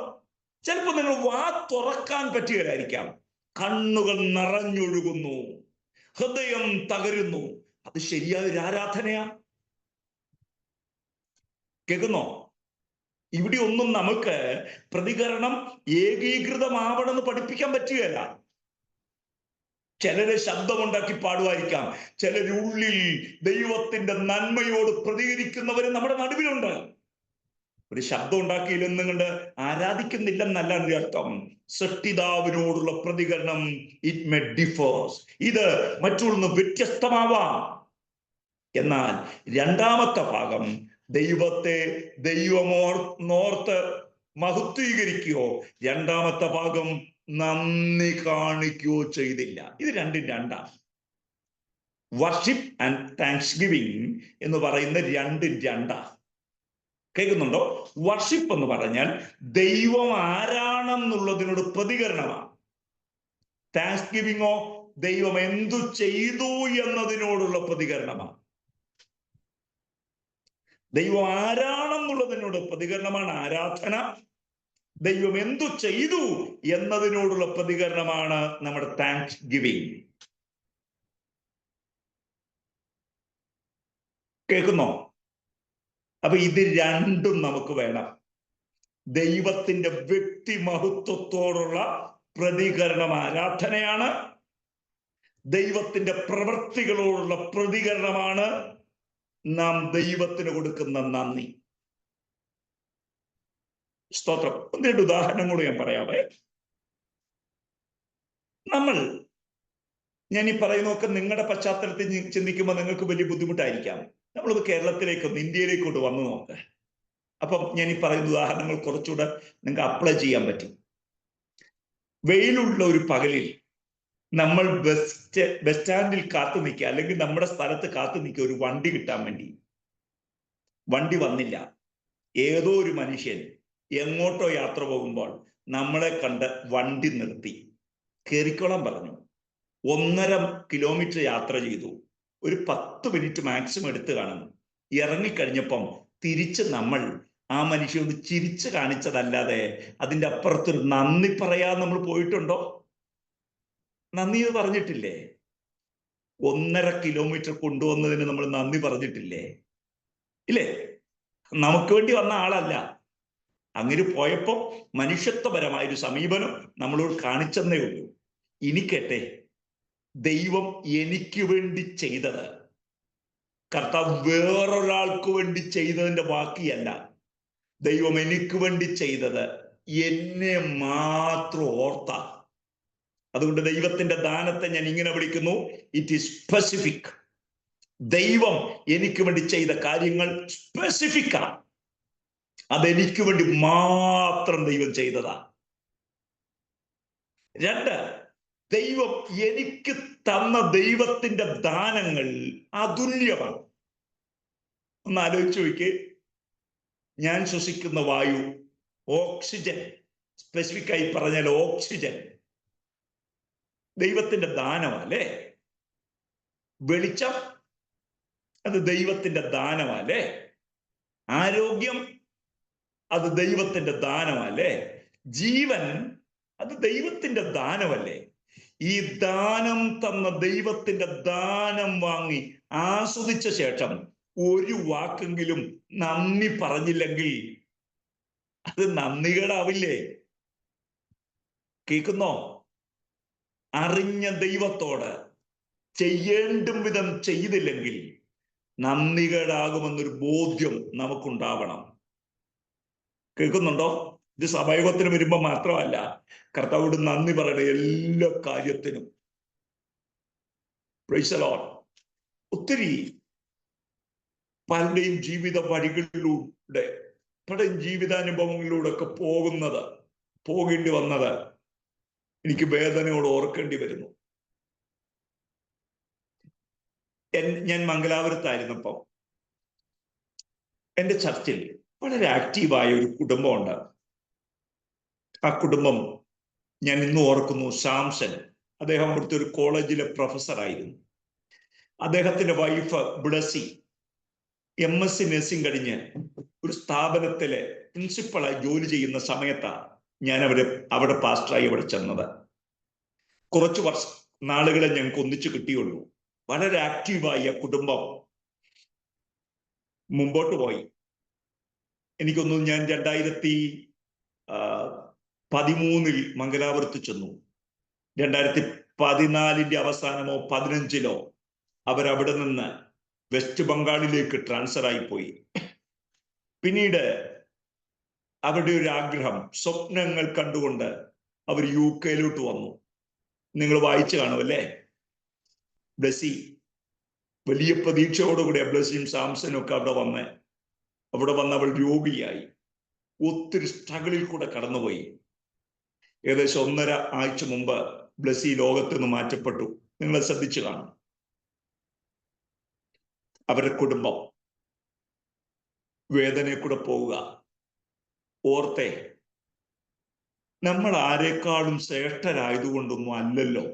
ചിലപ്പോൾ നിങ്ങൾ വാ തുറക്കാൻ പറ്റുകയായിരിക്കാം. കണ്ണുകൾ നിറഞ്ഞൊഴുകുന്നു, ഹൃദയം തകരുന്നു. അത് ശരിയായ ഒരു ആരാധനയാ? കേൾക്കുന്നോ? ഇവിടെ ഒന്നും നമുക്ക് പ്രതികരണം ഏകീകൃതമാവണമെന്ന് പഠിപ്പിക്കാൻ പറ്റുകയല്ല. ചിലര് ശബ്ദമുണ്ടാക്കി പാടുമായിരിക്കാം, ചിലരുള്ളിൽ ദൈവത്തിന്റെ നന്മയോട് പ്രതികരിക്കുന്നവര് നമ്മുടെ നടുവിലുണ്ട്. ഒരു ശബ്ദം ഉണ്ടാക്കിയില്ലെന്ന് കണ്ട് ആരാധിക്കുന്നില്ലെന്നല്ല അതിന്റെ അർത്ഥം. സൃഷ്ടിതാവിനോടുള്ള പ്രതികരണം ഇറ്റ് മേ ഡിഫേഴ്സ്, ഇത് മറ്റുള്ള വ്യത്യസ്തമാവാം. എന്നാൽ രണ്ടാമത്തെ ഭാഗം, ദൈവത്തെ ദൈവമോർത്ത് മഹത്വീകരിക്കുകയോ രണ്ടാമത്തെ ഭാഗം നന്ദി കാണിക്കുകയോ ചെയ്തില്ല. ഇത് രണ്ടും രണ്ടാണ്. വർഷിപ്പ് ആൻഡ് താങ്ക്സ് ഗിവിംഗ് എന്ന് പറയുന്ന രണ്ടും രണ്ടാണ്. കേൾക്കുന്നുണ്ടോ? വർഷിപ്പ് എന്ന് പറഞ്ഞാൽ ദൈവം ആരാണെന്നുള്ളതിനോട് പ്രതികരണമാണ്. താങ്ക്സ് ഗിവിങ്ങോ ദൈവം എന്തു ചെയ്തു എന്നതിനോടുള്ള പ്രതികരണമാണ്. ദൈവം ആരാണെന്നുള്ളതിനോട് പ്രതികരണമാണ് ആരാധന. ദൈവം എന്തു ചെയ്തു എന്നതിനോടുള്ള പ്രതികരണമാണ് നമ്മുടെ താങ്ക്സ് ഗിവിംഗ്. കേൾക്കുന്നോ? അപ്പൊ ഇത് രണ്ടും നമുക്ക് വേണം. ദൈവത്തിന്റെ വ്യക്തി മഹത്വത്തോടുള്ള പ്രതികരണം ആരാധനയാണ്, ദൈവത്തിന്റെ പ്രവൃത്തികളോടുള്ള പ്രതികരണമാണ് നാം ദൈവത്തിന് കൊടുക്കുന്ന നന്ദി. സ്തോത്രം. ഒന്ന് രണ്ട് ഉദാഹരണം കൂടി ഞാൻ പറയാമേ. ഞാൻ ഈ പറയുന്നതൊക്കെ നിങ്ങളുടെ പശ്ചാത്തലത്തിൽ ചിന്തിക്കുമ്പോൾ നിങ്ങൾക്ക് വലിയ ബുദ്ധിമുട്ടായിരിക്കാം. നമ്മളത് കേരളത്തിലേക്കൊന്ന് ഇന്ത്യയിലേക്കോട്ട് വന്നു നോക്ക്. അപ്പം ഞാൻ ഈ പറയുന്ന ഉദാഹരണങ്ങൾ കുറച്ചുകൂടെ നിങ്ങൾക്ക് അപ്ലൈ ചെയ്യാൻ പറ്റും. വെയിലുള്ള ഒരു പകലിൽ നമ്മൾ ബസ് സ്റ്റാൻഡിൽ കാത്തു നിൽക്കുക, അല്ലെങ്കിൽ നമ്മുടെ സ്ഥലത്ത് കാത്തു നിൽക്കുക ഒരു വണ്ടി കിട്ടാൻ വേണ്ടി. വണ്ടി വന്നില്ല. ഏതോ ഒരു മനുഷ്യൻ എങ്ങോട്ടോ യാത്ര പോകുമ്പോൾ നമ്മളെ കണ്ട് വണ്ടി നിർത്തി, കയറിക്കോളാൻ പറഞ്ഞു. 1.5 കിലോമീറ്റർ യാത്ര ചെയ്തു. ഒരു 10 മിനിറ്റ് മാക്സിമം എടുത്തു കാണുന്നു. ഇറങ്ങിക്കഴിഞ്ഞപ്പം തിരിച്ച് നമ്മൾ ആ മനുഷ്യനോട് ചിരിച്ചു കാണിച്ചതല്ലാതെ അതിൻ്റെ അപ്പുറത്തൊരു നന്ദി പറയാൻ നമ്മൾ പോയിട്ടുണ്ടോ? നന്ദി പറഞ്ഞിട്ടില്ലേ? 1.5 കിലോമീറ്റർ കൊണ്ടുവന്നതിന് നമ്മൾ നന്ദി പറഞ്ഞിട്ടില്ലേ? ഇല്ലേ? നമുക്ക് വേണ്ടി വന്ന ആളല്ല. അങ്ങനെ പോയപ്പോ മനുഷ്യത്വപരമായൊരു സമീപനം നമ്മളോട് കാണിച്ചെന്നേ ഉള്ളൂ. ഇനി കേട്ടെ, ദൈവം എനിക്ക് വേണ്ടി ചെയ്തത് കർത്താവ് വേറൊരാൾക്ക് വേണ്ടി ചെയ്തതിന്റെ ബാക്കിയല്ല. ദൈവം എനിക്ക് വേണ്ടി ചെയ്തത് എന്നെ മാത്രം ഓർത്ത. അതുകൊണ്ട് ദൈവത്തിന്റെ ദാനത്തെ ഞാൻ ഇങ്ങനെ വിളിക്കുന്നു, ഇറ്റ് ഈസ് സ്പെസിഫിക്. ദൈവം എനിക്ക് വേണ്ടി ചെയ്ത കാര്യങ്ങൾ സ്പെസിഫിക്കാണ്. അതെനിക്ക് വേണ്ടി മാത്രം ദൈവം ചെയ്തതാ. 2, ദൈവം എനിക്ക് തന്ന ദൈവത്തിന്റെ ദാനങ്ങൾ അതുല്യമാണ്. ഒന്ന് ആലോചിച്ച് നോക്കിയേ. ഞാൻ ശ്വസിക്കുന്ന വായു, ഓക്സിജൻ, സ്പെസിഫിക്കായി പറഞ്ഞാൽ ഓക്സിജൻ, ദൈവത്തിന്റെ ദാനമല്ലേ? വെളിച്ചം അത് ദൈവത്തിന്റെ ദാനമല്ലേ? ആരോഗ്യം അത് ദൈവത്തിന്റെ ദാനമല്ലേ? ജീവൻ അത് ദൈവത്തിന്റെ ദാനമല്ലേ? ഈ ദാനം തന്ന ദൈവത്തിന്റെ ദാനം വാങ്ങി ആസ്വദിച്ച ശേഷം ഒരു വാക്കെങ്കിലും നന്ദി പറഞ്ഞില്ലെങ്കിൽ അത് നന്ദികേടാവില്ലേ? കേൾക്കുന്നോ? അറിഞ്ഞ ദൈവത്തോട് ചെയ്യേണ്ടും വിധം ചെയ്തില്ലെങ്കിൽ നന്ദികേടാകുമെന്നൊരു ബോധ്യം നമുക്കുണ്ടാവണം. കേൾക്കുന്നുണ്ടോ? ഇത് സഭയോഗത്തിന് വരുമ്പോ മാത്രമല്ല, കർത്താവോട് നന്ദി പറയണ എല്ലാ കാര്യത്തിനും. Praise the Lord. ഒത്തിരി പലരുടെയും ജീവിത വഴികളിലൂടെ, പലരുടെയും ജീവിതാനുഭവങ്ങളിലൂടെ ഒക്കെ പോകേണ്ടി വന്നത് എനിക്ക് വേദനയോട് ഓർക്കേണ്ടി വരുന്നു. ഞാൻ മംഗലാപുരത്തായിരുന്നപ്പം എൻ്റെ ചർച്ചിൽ വളരെ ആക്റ്റീവായ ഒരു കുടുംബമുണ്ട്. ആ കുടുംബം ഞാൻ ഇന്ന് ഓർക്കുന്നു. സാംസൺ, അദ്ദേഹം അവിടുത്തെ ഒരു കോളേജിലെ പ്രൊഫസറായിരുന്നു. അദ്ദേഹത്തിന്റെ വൈഫ് ബ്ലസി MSc നഴ്സിംഗ് കഴിഞ്ഞ് ഒരു സ്ഥാപനത്തിലെ പ്രിൻസിപ്പളായി ജോലി ചെയ്യുന്ന സമയത്താണ് ഞാൻ അവിടെ പാസ്റ്ററായി അവിടെ ചെന്നത്. കുറച്ച് നാളുകളെ ഞങ്ങൾക്ക് ഒന്നിച്ചു കിട്ടിയുള്ളൂ. വളരെ ആക്റ്റീവായി ആ കുടുംബം മുമ്പോട്ട് പോയി. എനിക്കൊന്നു ഞാൻ 2013 മംഗലാപുരത്ത് ചെന്നു. 2014 അവസാനമോ 15 അവരവിടെ നിന്ന് വെസ്റ്റ് ബംഗാളിലേക്ക് ട്രാൻസ്ഫർ ആയിപ്പോയി. പിന്നീട് അവരുടെ ഒരു ആഗ്രഹം, സ്വപ്നങ്ങൾ കണ്ടുകൊണ്ട് അവർ UK വന്നു. നിങ്ങൾ വായിച്ചു കാണുമല്ലേ? ബ്ലസി വലിയ പ്രതീക്ഷയോടുകൂടി ബ്ലസിയും സാംസനും ഒക്കെ അവിടെ വന്ന് അവൾ രോഗിയായി ഒത്തിരി സ്ട്രഗിളിൽ കൂടെ കടന്നുപോയി. ഏകദേശം 1.5 ആഴ്ച മുമ്പ് ബ്ലസി ലോകത്ത് നിന്ന് മാറ്റപ്പെട്ടു. നിങ്ങൾ ശ്രദ്ധിച്ചു കാണും. അവരുടെ കുടുംബം വേദനയെ കൂടെ പോവുക. ഓർത്തെ, നമ്മൾ ആരെക്കാളും ശ്രേഷ്ഠരായതുകൊണ്ടൊന്നും അല്ലല്ലോ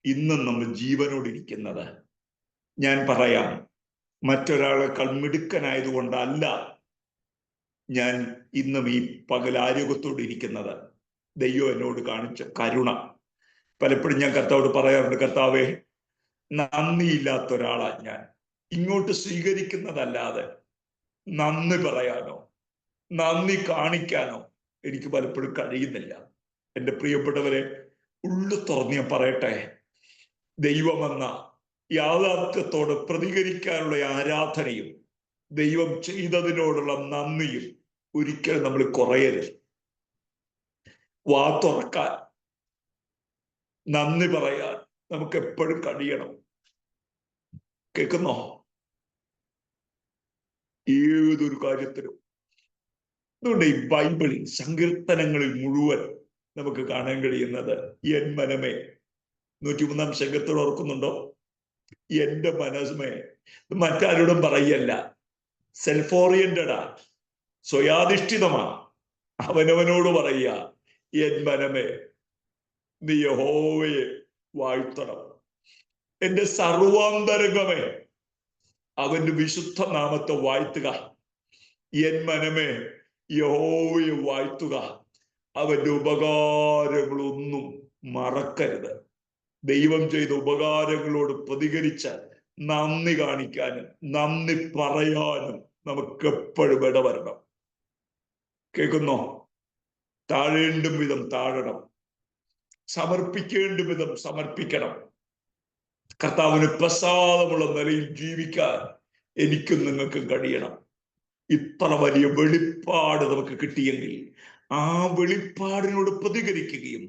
ഇന്നും നമ്മൾ ജീവനോടിരിക്കുന്നത്. ഞാൻ പറയാം, മറ്റൊരാളെക്കാൾ മിടുക്കനായതുകൊണ്ടല്ല ഞാൻ ഇന്നും ഈ പകൽ ആരോഗ്യത്തോടെ ഇരിക്കുന്നത്. ദൈവം എന്നോട് കാണിച്ച കരുണ. പലപ്പോഴും ഞാൻ കർത്താവോട് പറയാറുണ്ട്, കർത്താവേ, നന്ദിയില്ലാത്ത ഒരാളാണ് ഞാൻ. ഇങ്ങോട്ട് സ്വീകരിക്കുന്നതല്ലാതെ നന്ദി പറയാനോ നന്ദി കാണിക്കാനോ എനിക്ക് പലപ്പോഴും കഴിയുന്നില്ല. എൻ്റെ പ്രിയപ്പെട്ടവരെ, ഉള്ളു തുറന്ന് ഞാൻ പറയട്ടെ, ദൈവമെന്ന യാഥാർത്ഥ്യത്തോട് പ്രതികരിക്കാനുള്ള ആരാധനയും ദൈവം ചെയ്തതിനോടുള്ള നന്ദിയും ഒരിക്കലും നമ്മൾ കുറയരുത്. വാ തുറക്കാൻ, നന്ദി പറയാൻ നമുക്ക് എപ്പോഴും കഴിയണം. കേൾക്കുന്നോ? ഏതൊരു കാര്യത്തിലും. അതുകൊണ്ട് ഈ ബൈബിളിൽ സങ്കീർത്തനങ്ങളിൽ മുഴുവൻ നമുക്ക് കാണാൻ കഴിയുന്നത് എൻ മനമേ, 103 സംഘത്തോട് ഓർക്കുന്നുണ്ടോ? എന്റെ മനസ്സമേ. മറ്റാരോടും പറയല്ല, സെൽഫ് ഓറിയന്റഡാ, സ്വയാധിഷ്ഠിതമാ. അവനവനോട് പറയുക, എൻ മനമേ നീ യഹോവയെ വാഴ്ത്തണം. എന്റെ സർവാന്തരംഗമേ അവന്റെ വിശുദ്ധ നാമത്തെ വാഴ്ത്തുക. എൻ മനമേ യഹോവയെ വാഴ്ത്തുക. അവന്റെ ഉപകാരങ്ങളൊന്നും മറക്കരുത്. ദൈവം ചെയ്ത ഉപകാരങ്ങളോട് പ്രതികരിച്ച് നന്ദി കാണിക്കാനും നന്ദി പറയാനും നമുക്ക് എപ്പോഴും ഇടവരണം. കേൾക്കുന്നോ? താഴേണ്ടും വിധം താഴണം, സമർപ്പിക്കേണ്ടും വിധം സമർപ്പിക്കണം. കർത്താവിന് പ്രസാദമുള്ള നിലയിൽ ജീവിക്കാൻ എനിക്കും നിങ്ങൾക്കും കഴിയണം. ഇത്ര വലിയ വെളിപ്പാട് നമുക്ക് കിട്ടിയെങ്കിൽ ആ വെളിപ്പാടിനോട് പ്രതികരിക്കുകയും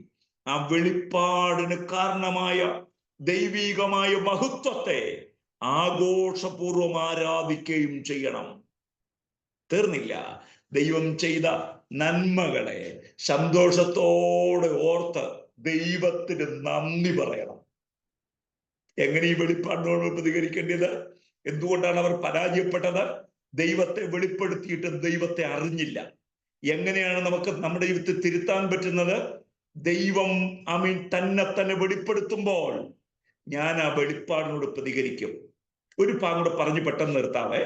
ആ വെളിപ്പാടിന് കാരണമായ ദൈവികമായ മഹത്വത്തെ ആഘോഷപൂർവം ആരാധിക്കുകയും ചെയ്യണം. തീർന്നില്ല. ദൈവം ചെയ്ത നന്മകളെ സന്തോഷത്തോടെ ഓർത്ത് ദൈവത്തിന് നന്ദി പറയണം. എങ്ങനെ ഈ വെളിപ്പാടിനോട് പ്രതികരിക്കേണ്ടത്? എന്തുകൊണ്ടാണ് അവർ പരാജയപ്പെട്ടത്? ദൈവത്തെ വെളിപ്പെടുത്തിയിട്ട് ദൈവത്തെ അറിഞ്ഞില്ല. എങ്ങനെയാണ് നമുക്ക് നമ്മുടെ ജീവിതത്തിൽ തിരുത്താൻ പറ്റുന്നത്? ദൈവം തന്നെ വെളിപ്പെടുത്തുമ്പോൾ ഞാൻ ആ വെളിപ്പാടിനോട് പ്രതികരിക്കും. ഒരു ഭാഗം കൂടെ പറഞ്ഞ് പെട്ടെന്ന് നിർത്താവേ.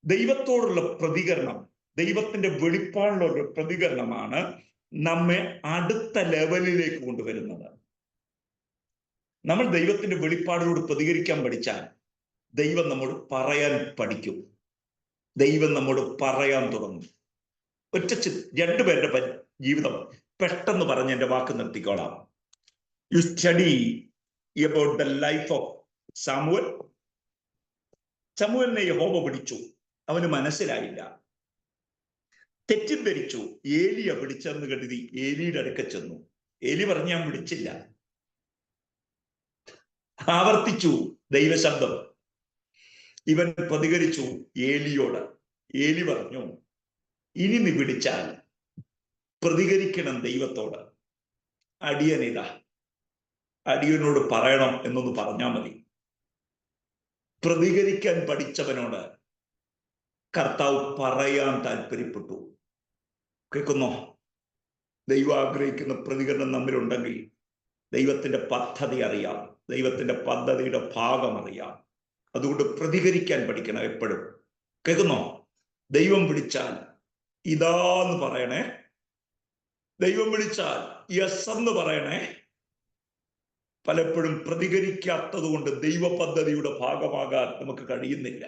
ദൈവത്തോടുള്ള പ്രതികരണം, ദൈവത്തിന്റെ വെളിപ്പാടിനുള്ള പ്രതികരണമാണ് നമ്മെ അടുത്ത ലെവലിലേക്ക് കൊണ്ടുവരുന്നത്. നമ്മൾ ദൈവത്തിന്റെ വെളിപ്പാടിനോട് പ്രതികരിക്കാൻ പഠിച്ചാൽ ദൈവം നമ്മോട് പറയാൻ പഠിക്കും. ദൈവം നമ്മോട് പറയാൻ തുടങ്ങും. രണ്ടുപേരുടെ ജീവിതം പെട്ടെന്ന് പറഞ്ഞ് എൻ്റെ വാക്ക് നിർത്തിക്കോളാം. You study about the life of Samuel. ശമൂവേലിനെ യഹോവ പിടിച്ചു, അവന് മനസ്സിലായില്ല, തെറ്റിദ്ധരിച്ചു. ഏലിയ പിടിച്ചെന്ന് കരുതി ഏലിയുടെ അടുക്ക ചെന്നു. ഏലി പറഞ്ഞു, ഞാൻ പിടിച്ചില്ല. ആവർത്തിച്ചു ദൈവശബ്ദം. ഇവൻ പ്രതികരിച്ചു ഏലിയോട്. ഏലി പറഞ്ഞു, ഇനി നീ പിടിച്ചാൽ പ്രതികരിക്കണം ദൈവത്തോട്. അടിയനിതാ, അടിയനോട് പറയണം എന്നൊന്ന് പറഞ്ഞാൽ മതി. പ്രതികരിക്കാൻ പഠിച്ചവനോട് കർത്താവ് പറയാൻ താല്പര്യപ്പെട്ടു. കേൾക്കുന്നോ? ദൈവം ആഗ്രഹിക്കുന്ന പ്രതികരണം നമ്മിലുണ്ടെങ്കിൽ ദൈവത്തിന്റെ പദ്ധതി അറിയാം, ദൈവത്തിന്റെ പദ്ധതിയുടെ ഭാഗം അറിയാം. അതുകൊണ്ട് പ്രതികരിക്കാൻ പഠിക്കണം എപ്പോഴും. കേൾക്കുന്നോ? ദൈവം വിളിച്ചാൽ ഇതാന്ന് പറയണേ. ദൈവം വിളിച്ചാൽ യെസ് എന്ന് പറയണേ. പലപ്പോഴും പ്രതികരിക്കാത്തത് കൊണ്ട് ദൈവ പദ്ധതിയുടെ ഭാഗമാകാൻ നമുക്ക് കഴിയുന്നില്ല.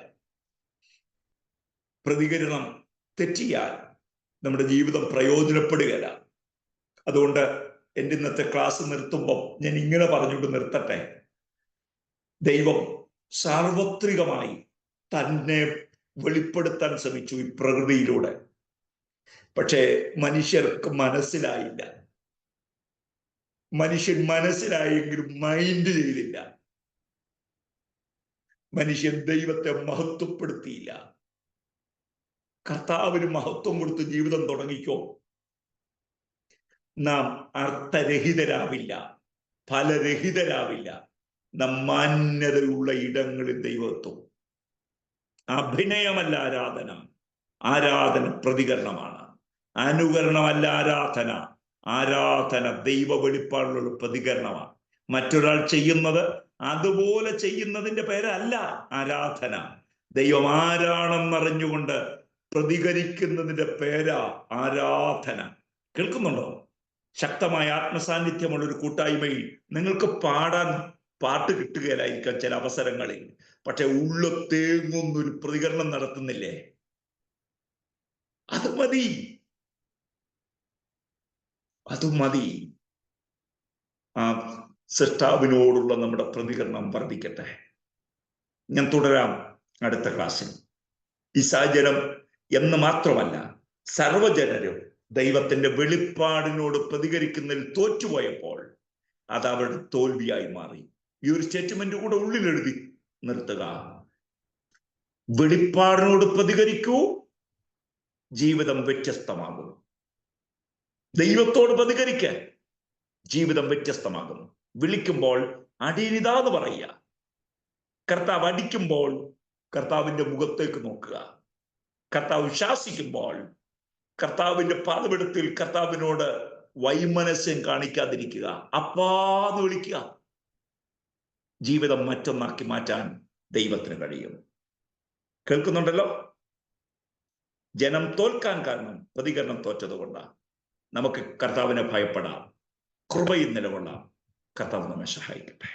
പ്രതികരണം തെറ്റിയാൽ നമ്മുടെ ജീവിതം പ്രയോജനപ്പെടുകയില്ല. അതുകൊണ്ട് എൻ്റെ ഇന്നത്തെ ക്ലാസ് നിർത്തുമ്പോൾ ഞാൻ ഇങ്ങനെ പറഞ്ഞുകൊണ്ട് നിർത്തട്ടെ. ദൈവം സാർവത്രികമായി തന്നെ വെളിപ്പെടുത്താൻ ശ്രമിച്ചു ഈ പ്രകൃതിയിലൂടെ. പക്ഷേ മനുഷ്യർക്ക് മനസ്സിലായില്ല. മനുഷ്യൻ മനസ്സിലായെങ്കിലും മൈൻഡ് ചെയ്തില്ല. മനുഷ്യൻ ദൈവത്തെ മഹത്വപ്പെടുത്തിയില്ല. കർത്താവിന് മഹത്വം കൊടുത്ത് ജീവിതം തുടങ്ങിക്കോ. നാം അർത്ഥരഹിതരാവില്ല, ഫലരഹിതരാവില്ല. നാം മാന്യതയുള്ള ഇടങ്ങളിൽ ദൈവത്വം. അഭിനയമല്ല ആരാധന, ആരാധന പ്രതികരണമാണ്. അനുകരണമല്ല ആരാധന, ആരാധന ദൈവ വെളിപ്പാടുള്ള പ്രതികരണമാണ്. മറ്റൊരാൾ ചെയ്യുന്നത് അതുപോലെ ചെയ്യുന്നതിന്റെ പേരല്ല ആരാധന. ദൈവം ആരാണെന്നറിഞ്ഞുകൊണ്ട് പ്രതികരിക്കുന്നതിന്റെ പേരാ ആരാധന. കേൾക്കുന്നുണ്ടോ? ശക്തമായ ആത്മസാന്നിധ്യമുള്ള ഒരു കൂട്ടായ്മയിൽ നിങ്ങൾക്ക് പാടാൻ പാട്ട് കിട്ടുകയില്ലായിരിക്കാം ചില അവസരങ്ങളിൽ. പക്ഷെ ഉള്ളത്തേങ്ങൊന്നൊരു പ്രതികരണം നടത്തുന്നില്ലേ? അത് മതി, അത് മതി. ആ സൃഷ്ടാവിനോടുള്ള നമ്മുടെ പ്രതികരണം വർദ്ധിക്കട്ടെ. ഞാൻ തുടരാം അടുത്ത ക്ലാസ്സിൽ. ഇസ്രായേൽ എന്ന് മാത്രമല്ല, സർവ്വജനരും ദൈവത്തിന്റെ വെളിപ്പാടിനോട് പ്രതികരിക്കുന്നതിൽ തോറ്റുപോയപ്പോൾ അത് അവരുടെ തോൽവിയായി മാറി. ഈ ഒരു സ്റ്റേറ്റ്മെന്റ് കൂടെ ഉള്ളിൽ എഴുതി നിർത്തുക. വെളിപ്പാടിനോട് പ്രതികരിക്കൂ, ജീവിതം വ്യത്യസ്തമാകും. ദൈവത്തോട് പ്രതികരിക്കാൻ ജീവിതം വ്യത്യസ്തമാകും. വിളിക്കുമ്പോൾ അടിയനിതാന്ന് പറയുക. കർത്താവ് അടിക്കുമ്പോൾ കർത്താവിന്റെ മുഖത്തേക്ക് നോക്കുക. കർത്താവ് ശാസിക്കുമ്പോൾ കർത്താവിന്റെ പാദപീഠത്തിൽ കർത്താവിനോട് വൈമനസ്യം കാണിക്കാതിരിക്കുക. അപ്പാന്ന് വിളിക്കുക. ജീവിതം മറ്റൊന്നാക്കി മാറ്റാൻ ദൈവത്തിന് കഴിയും. കേൾക്കുന്നുണ്ടല്ലോ? ജനം തോൽക്കാൻ കാരണം പ്രതികരണം തോറ്റതുകൊണ്ടാണ്. നമുക്ക് കർത്താവിനെ ഭയപ്പെടാം, കൃപയിൽ നിലകൊള്ളാം. കർത്താവ് നമ്മെ സഹായിക്കട്ടെ.